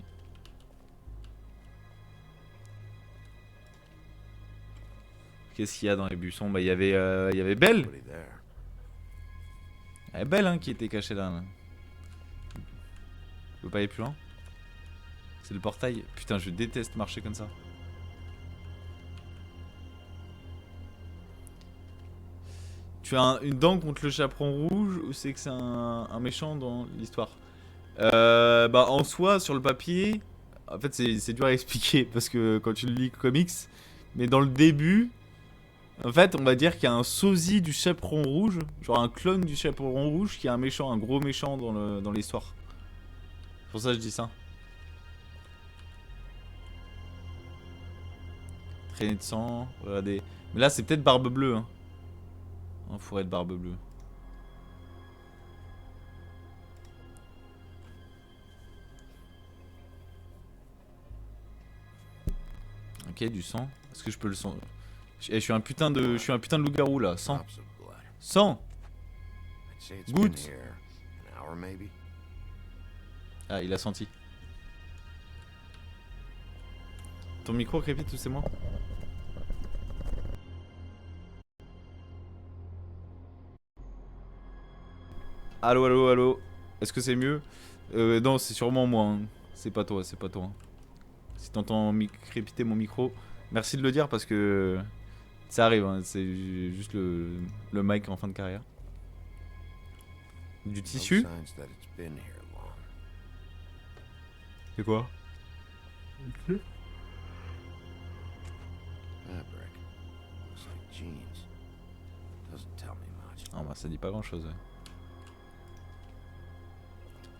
Qu'est-ce qu'il y a dans les buissons? Bah il y avait Belle. Nobody there. Elle est Belle hein, qui était cachée là. Je peux pas aller plus loin. C'est le portail. Putain, je déteste marcher comme ça. Tu as une dent contre le chaperon rouge ou c'est que c'est un méchant dans l'histoire? Bah en soi, sur le papier, en fait c'est dur à expliquer parce que quand tu le lis comics, mais dans le début, en fait on va dire qu'il y a un sosie du chaperon rouge, genre un clone du chaperon rouge qui est un méchant, un gros méchant dans l'histoire. C'est pour ça que je dis ça. Traînée de sang, regardez. Mais là c'est peut-être Barbe Bleue hein. Un fourré de Barbe Bleue. Ok, du sang. Est-ce que je peux le sang? Je suis un putain de loup-garou là. Sang. Drops of blood. Sang. I'd say it's Good. been here an hour maybe. Ah, il a senti. Ton micro crépite ou c'est moi? Allô, allô, allô. Est-ce que c'est mieux? Non, c'est sûrement moi. Hein. C'est pas toi, c'est pas toi. Si t'entends crépiter mon micro, merci de le dire parce que ça arrive. Hein. C'est juste le mic en fin de carrière. Du tissu? C'est quoi? Ah bah ça dit pas grand chose. Ouais.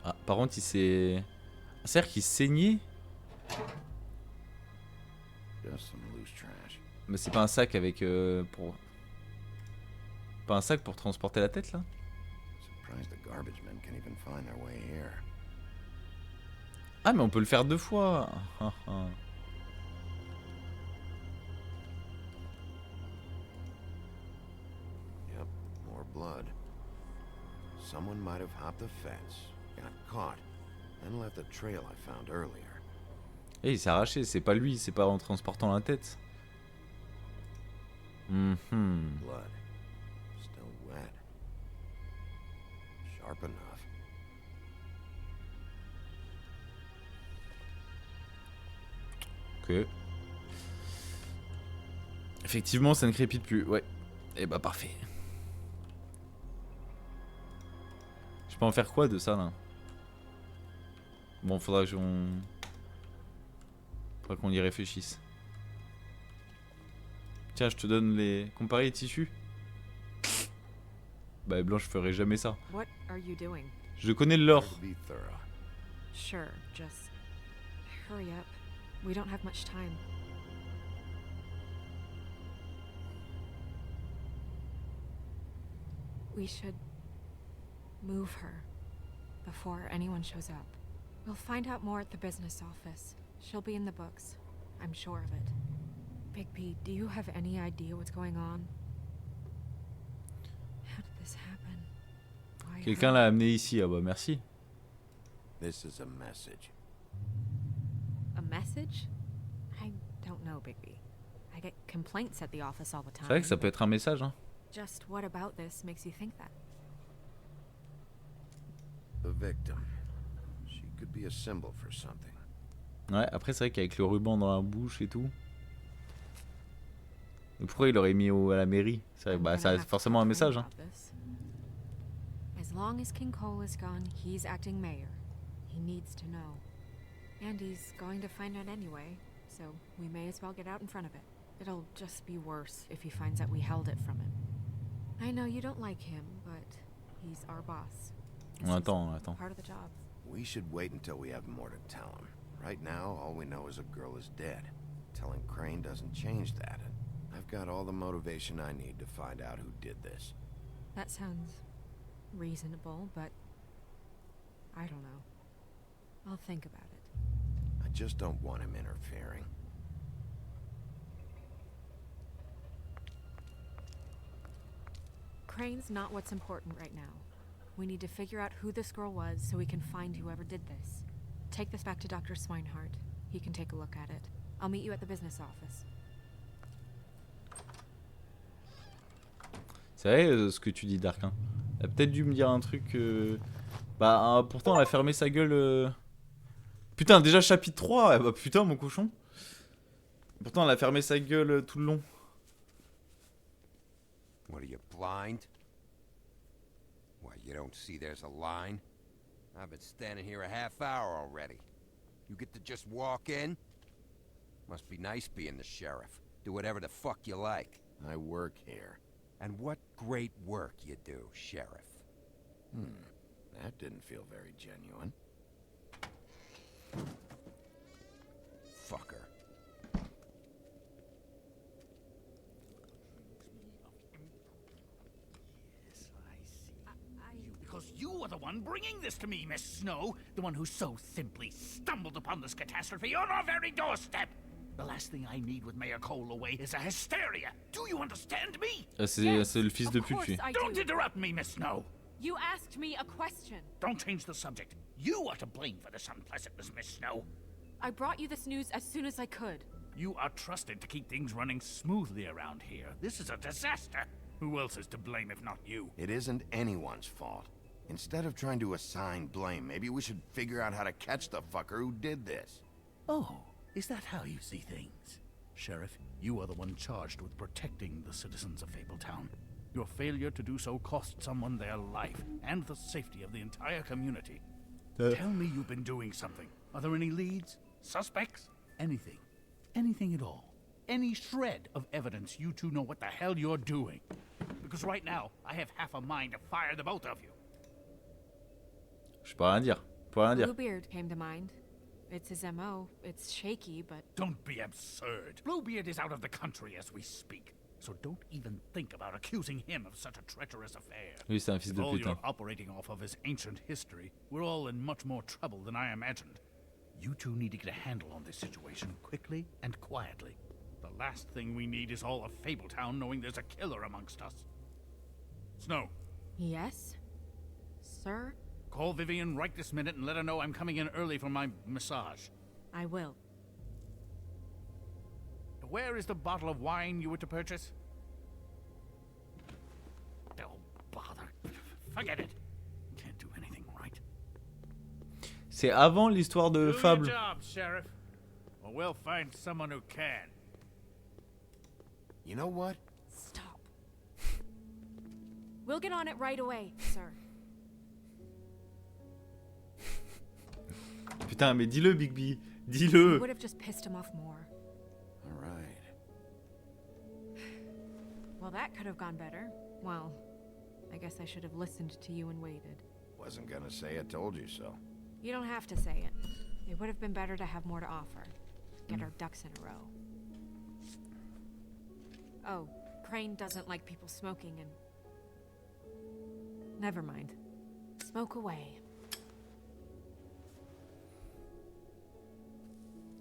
Ah, par contre il s'est... Ah, c'est-à-dire qu'il saignait? Mais c'est pas un sac avec pour... Pas un sac pour transporter la tête là? Ah mais on peut le faire 2 fois. Yep, more blood. Someone might have hopped the fence, got caught, and left the trail I found earlier. Et il s'est arraché, c'est pas lui, c'est pas en transportant la tête. Blood. Still wet. Sharp enough. Ok. Effectivement, ça ne crépite plus, ouais. Et bah parfait. Je peux en faire quoi de ça là? Bon, faudra qu'on y réfléchisse. Tiens, je te donne les... Comparer les tissus. Bah Blanche, je ferai jamais ça. What are you doing? Je connais le lore. Sure, just hurry up. We don't have much time. We should move her before anyone shows up. We'll find out more at the business office. She'll be in the books. I'm sure of it. Bigby, do you have any idea what's going on? How did this happen? Why Quelqu'un l'a amené ici, ah bah merci. This is a message. A message? I don't know, Bigby. I get complaints at the office all the time. C'est vrai que ça peut être un message, hein. Just what about this makes you think that? The victim. She could be a symbol for something. Ouais, après c'est vrai qu'avec le ruban dans la bouche et tout. Mais pourquoi il l'aurait mis à la mairie? Bah ça a forcément un message, hein. As long as King Cole is gone, he's acting mayor. He needs to know. And he's going to find out anyway, so we may as well get out in front of it. It'll just be worse if he finds out we held it from him. I know you don't like him, but he's our boss. On attend. Part of the job. We should wait until we have more to tell him. Right now, all we know is a girl is dead. Telling Crane doesn't change that. I've got all the motivation I need to find out who did this. That sounds reasonable, but I don't know. I'll think about it. I just don't want him interfering. Crane's not what's important right now. We need to figure out who this girl was so we can find whoever did this. Take this back to Dr. Swinehart. He can take a look at it. I'll meet you at the business office. C'est vrai ce que tu dis, Dark, hein. Elle a peut-être dû me dire un truc... Bah pourtant elle a fermé sa gueule... Putain, déjà chapitre 3. Bah putain mon cochon. Pourtant elle a fermé sa gueule tout le long. What are you, blind? Why, you don't see there's a line? I've been standing here a half hour already. You get to just walk in? Must be nice being the sheriff. Do whatever the fuck you like. I work here. And what great work you do, Sheriff. That didn't feel very genuine. Fucker. Because you are the one bringing this to me, Miss Snow. The one who so simply stumbled upon this catastrophe on our very doorstep. The last thing I need with Mayor Cole away is a hysteria. Do you understand me? C'est le fils de pute, lui. Don't interrupt me, Miss Snow. You asked me a question. Don't change the subject. You are to blame for this unpleasantness, Miss Snow. I brought you this news as soon as I could. You are trusted to keep things running smoothly around here. This is a disaster. Who else is to blame if not you? It isn't anyone's fault. Instead of trying to assign blame, maybe we should figure out how to catch the fucker who did this. Oh, is that how you see things? Sheriff, you are the one charged with protecting the citizens of Fabletown. Your failure to do so cost someone their life and the safety of the entire community. Tell me you've been doing something. Are there any leads? Suspects? Anything. Anything at all. Any shred of evidence you two know what the hell you're doing. Because right now, I have half a mind to fire the both of you. Je peux rien dire. Je peux rien dire. Bluebeard came to mind. It's his MO. It's shaky, but... Don't be absurd. Bluebeard is out of the country as we speak. So don't even think about accusing him of such a treacherous affair. Lui, c'est un fils If de all pute. you're operating off of is ancient history, we're all in much more trouble than I imagined. You two need to get a handle on this situation quickly and quietly. The last thing we need is all of Fabletown knowing there's a killer amongst us. Snow, Yes? Sir? call Vivian right this minute and let her know I'm coming in early for my massage. I will. Where is the bottle of wine you were to purchase? Oh, bother. Forget it. Can't do anything right. C'est avant l'histoire de Do your Fable. job, Sheriff. Or we'll find someone who can. You know what? Stop. We'll get on it right away, sir. Putain, mais dis-le, Bigby. Would Dis-le. have just pissed him off more. All right. Well, that could have gone better. Well, I guess I should have listened to you and waited. Wasn't gonna say I told you so. You don't have to say it. It would have been better to have more to offer. Get our ducks in a row. Oh, Crane doesn't like people smoking and... Never mind. Smoke away.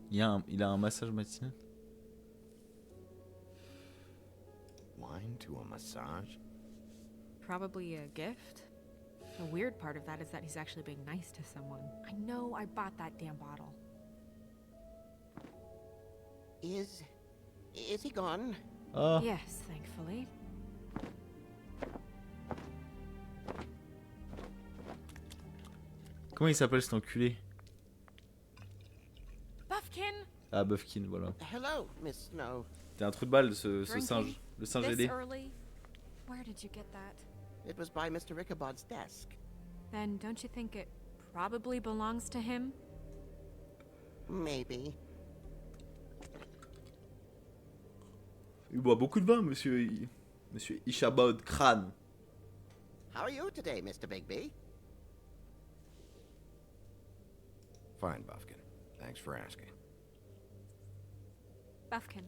Il a un massage matinal. Wine to a massage? Probably a gift. The weird part of that is that he's actually being nice to someone. I know I bought that damn bottle. Is he gone? Ah, Yes, thankfully. comment il s'appelle cet enculé? Buffkin! Ah, Buffkin, voilà. Hello, Miss Snow. T'es un trou de balle, ce Drinking? singe. Le singe This aidé. early? Where did you get that? It was by Mr. Ichabod's desk. Then don't you think it probably belongs to him? Maybe. Il boit beaucoup de vin, monsieur. Monsieur Ichabod Crâne. How are you today, Mr. Bigby? Fine, Buffkin. Thanks for asking. Buffkin,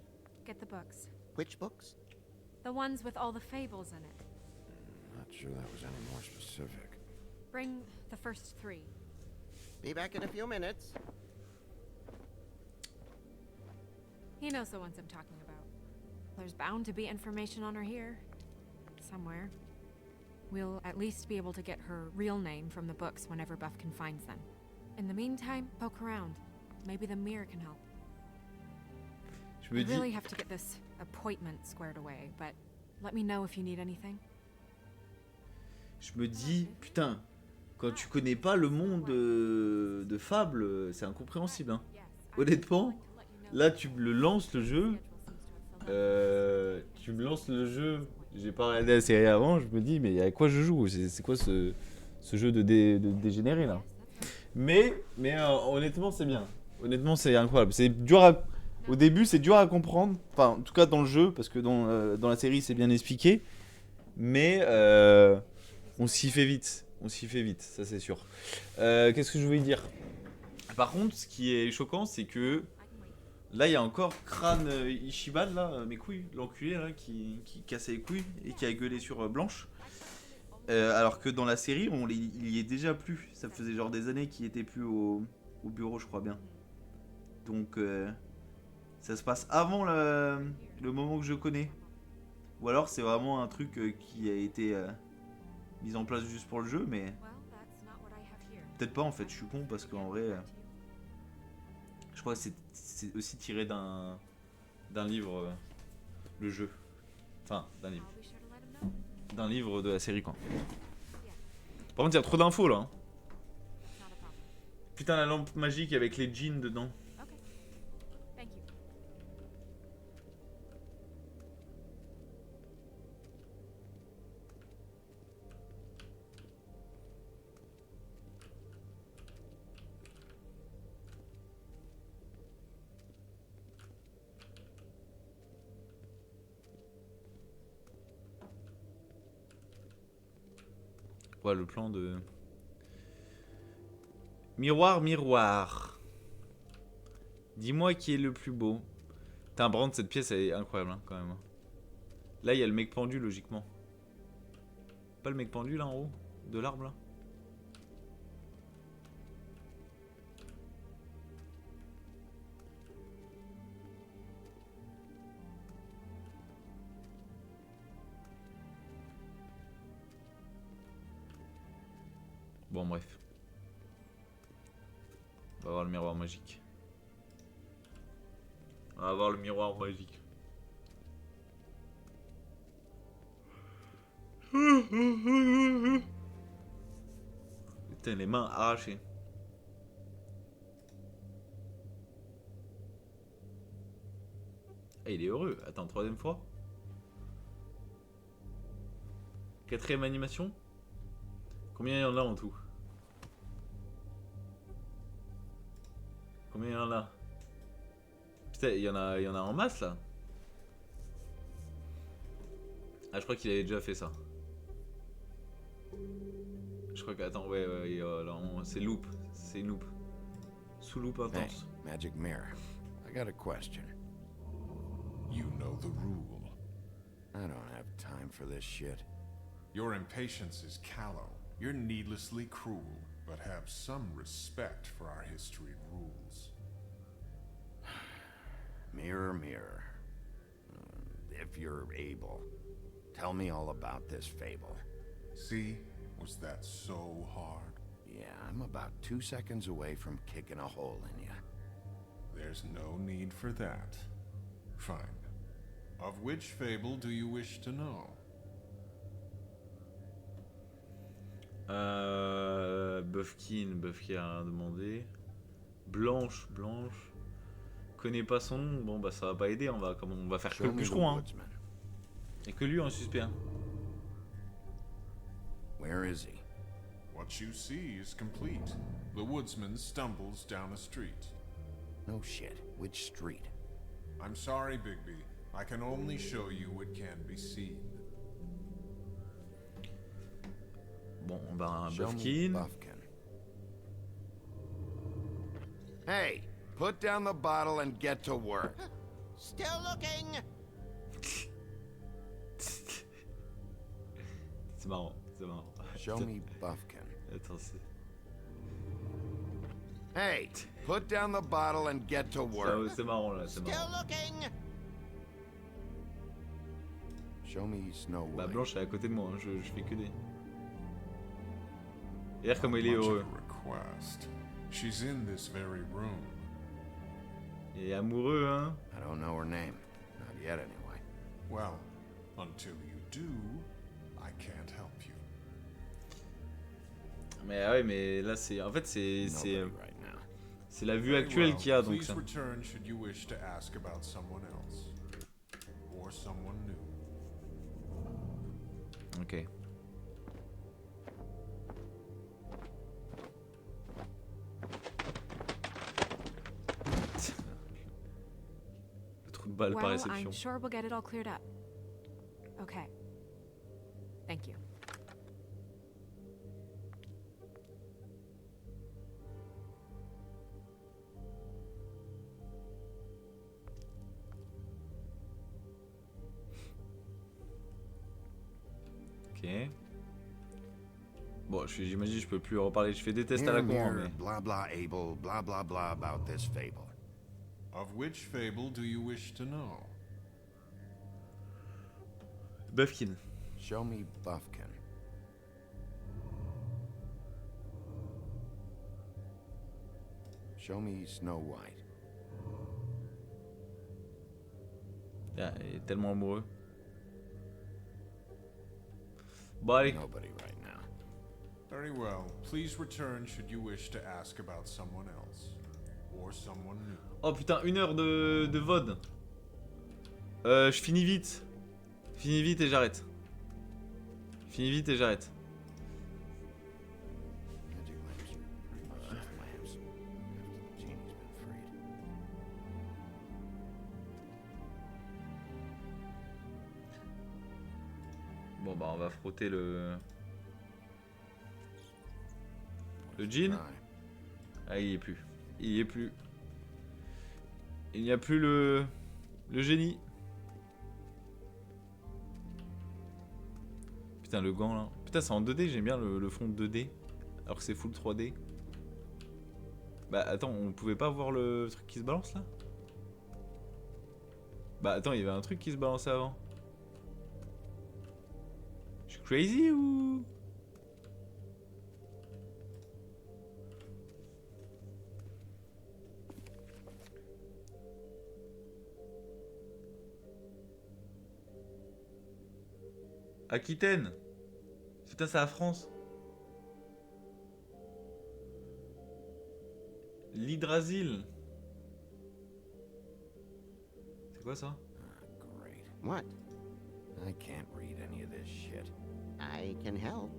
get the books. Which books? The ones with all the fables in it. Not sure that was any more specific. Bring the first 3. Be back in a few minutes. He knows the ones I'm talking about. There's bound to be information on her here. Somewhere. We'll at least be able to get her real name from the books whenever Buffkin finds them. In the meantime, poke around. Maybe the mirror can help. Je me I dis. really have to get this appointment squared away, but let me know if you need anything. Je me dis, putain, quand tu connais pas le monde de Fable, c'est incompréhensible. Hein. Honnêtement, là tu me le lances le jeu. Tu me lances le jeu. J'ai pas regardé la série avant, je me dis, mais à quoi je joue? C'est quoi ce jeu de dégénéré là? Mais honnêtement, c'est bien. Honnêtement, c'est incroyable. C'est dur à. Au début, c'est dur à comprendre. Enfin, en tout cas dans le jeu, parce que dans la série, c'est bien expliqué. Mais on s'y fait vite. On s'y fait vite, ça c'est sûr. Qu'est-ce que je voulais dire? Par contre, ce qui est choquant, c'est que là, il y a encore Crâne Ichiban, là, mes couilles, l'enculé, là, qui cassait les couilles et qui a gueulé sur Blanche. Alors que dans la série, il y est déjà plus. Ça faisait genre des années qu'il était plus au bureau, je crois bien. Donc, ça se passe avant le moment que je connais. Ou alors, c'est vraiment un truc qui a été mis en place juste pour le jeu, mais peut-être pas en fait, je suis con parce qu'en vrai, je crois que c'est aussi tiré d'un livre, le jeu. Enfin, d'un livre de la série quoi. Par contre, il y a trop d'infos là. Hein. Putain, la lampe magique avec les jeans dedans. Ouais, le plan de... Miroir, miroir. Dis-moi qui est le plus beau. Putain, Brand, cette pièce, elle est incroyable, hein, quand même. Là, il y a le mec pendu, logiquement. Pas le mec pendu, là, en haut? De l'arbre, là? Bon, bref. On va voir le miroir magique. On va voir le miroir magique. Putain, les mains arrachées. Ah, il est heureux. Attends, troisième fois. Quatrième animation. Combien il y en a en tout? Combien il y en a? Putain, il y en a en masse là. Ah, je crois qu'il avait déjà fait ça. Je crois que... Attends, ouais, c'est loop. C'est loop. Sous loop intense. Hey, Magic Mirror. I got a question. You know the rule. I don't have time for this shit. Your impatience is callow. You're needlessly cruel, but have some respect for our history rules. Mirror, mirror. If you're able, tell me all about this fable. See? Was that so hard? Yeah, I'm about 2 seconds away from kicking a hole in you. There's no need for that. Fine. Of which fable do you wish to know? Buffkin a demandé. Blanche. Connais pas son nom. Bon bah ça va pas aider. On va faire que le bûcheron. Hein. Et que lui en suspect. Hein. Where is he? What you see is complete. The woodsman stumbles down a street. No shit. Which street? I'm sorry, Bigby. I can only show you what can be seen. Bon, ben, Buffkin. Hey, put down the bottle and get to work. Still looking. C'est marrant. Show me Buffkin. Attends, c'est... Hey, put down the bottle and get to work. C'est marrant là, c'est marrant. Still looking. Show me Snow White. Bah Blanche est à côté de moi, hein. je fais que des... Regarde comme il est heureux. She's in this very room. Il est amoureux, hein. I don't know her name. Not yet, anyway. Well, until you do, I can't help you. Mais ouais, mais là c'est... En fait c'est la vue actuelle qu'il y a, donc ça... Please return should you wish to ask about someone else. Or someone new. Ok. Le trou de balle par réception. I'm sure we'll get it all cleared up. Okay. Thank you. Ok. Bon, j'imagine que je peux plus reparler. Je fais des tests à la con, mais... Blah blah able, blah blah blah about this fable. Of which fable do you wish to know? Buffkin. Show me Buffkin. Show me Snow White. Ah, il est tellement amoureux. Bon, allez. Nobody right now. Very well. Please return should you wish to ask about someone else. Or someone new. Oh putain, 1 heure de VOD. Je finis vite. Finis vite et j'arrête. Finis vite et j'arrête. Magic lamps are pretty much just lamps. After the genie's been freed. Bon bah on va frotter le jean. Ah il y est plus. Il y est plus. Il n'y a plus le génie. Putain le gant là. Putain c'est en 2D, j'aime bien le fond 2D. Alors que c'est full 3D. Bah attends, on pouvait pas voir le truc qui se balance là? Bah attends, il y avait un truc qui se balançait avant. Je suis crazy ou... Aquitaine. Putain, c'est la France. L'Hydrasil. C'est quoi ça? Great. What? I can't read any of this shit. I can help.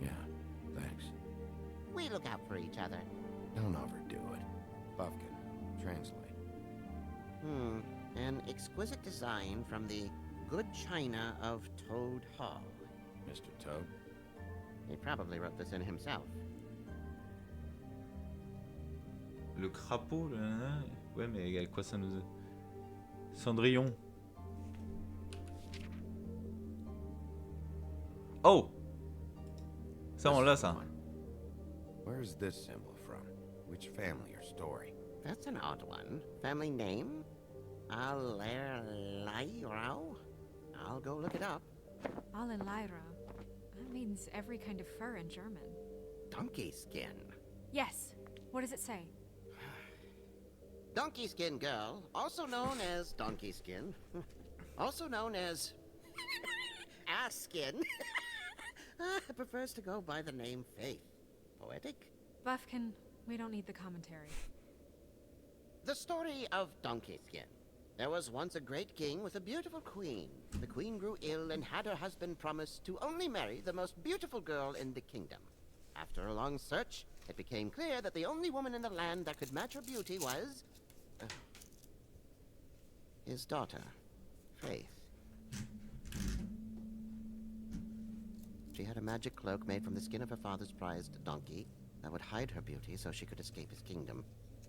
Yeah, thanks. We look out for each other. Don't overdo it. Buffkin, translate. An exquisite design from the good china of Toad Hall. Mr. Toad? He probably wrote this in himself. Le crapaud, le nanana. Ouais, mais à quoi ça nous... Cendrillon. Oh! Ça, on l'a, ça. Where's this symbol from? Which family or story? That's an odd one. Family name? Alerlairao? I'll go look it up. Alenlyra. That means every kind of fur in German. Donkey skin. Yes. What does it say? Donkey skin girl, also known as donkey skin, also known as ass skin, prefers to go by the name Faith. Poetic? Buffkin, we don't need the commentary. The story of Donkey Skin. There was once a great king with a beautiful queen. The queen grew ill and had her husband promise to only marry the most beautiful girl in the kingdom. After a long search, it became clear that the only woman in the land that could match her beauty was... his daughter, Faith. She had a magic cloak made from the skin of her father's prized donkey that would hide her beauty so she could escape his kingdom.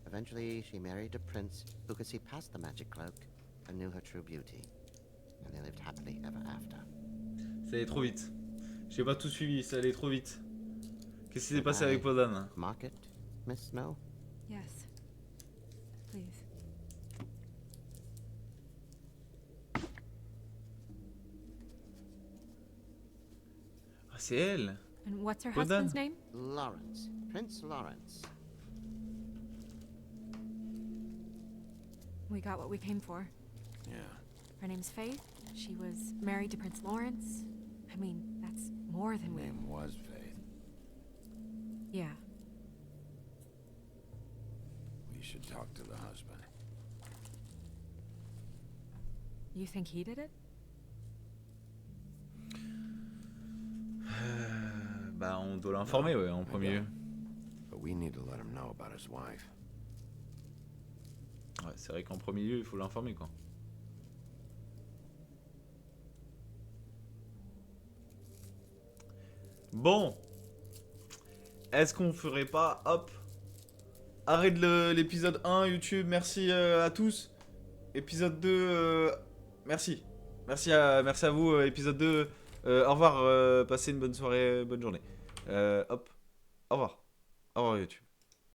Eventually, she married a prince who could see past the magic cloak and knew her true beauty. And they lived happily ever after. Ça allait trop vite. J'ai pas tout suivi, ça allait trop vite. Qu'est-ce qui s'est passé avec Podan? Market, Miss Snow? Yes. Please. Ah, c'est elle. And what's her Podan. husband's name? Lawrence. Prince Lawrence. We got what we came for. Yeah. Her name's Faith. She was married to Prince Lawrence. I mean, that's more than we... Name was Faith. Yeah. We should talk to the husband. You think he did it? Bah, on doit l'informer, ouais, en premier lieu. But we need to let him know about his wife. Ouais, c'est vrai qu'en premier lieu, il faut l'informer, quoi. Bon. Est-ce qu'on ferait pas, hop, arrête l'épisode 1, YouTube, merci à tous. Épisode 2, merci. Merci à vous, épisode 2. Au revoir, passez une bonne soirée, bonne journée. Hop, au revoir. Au revoir, YouTube.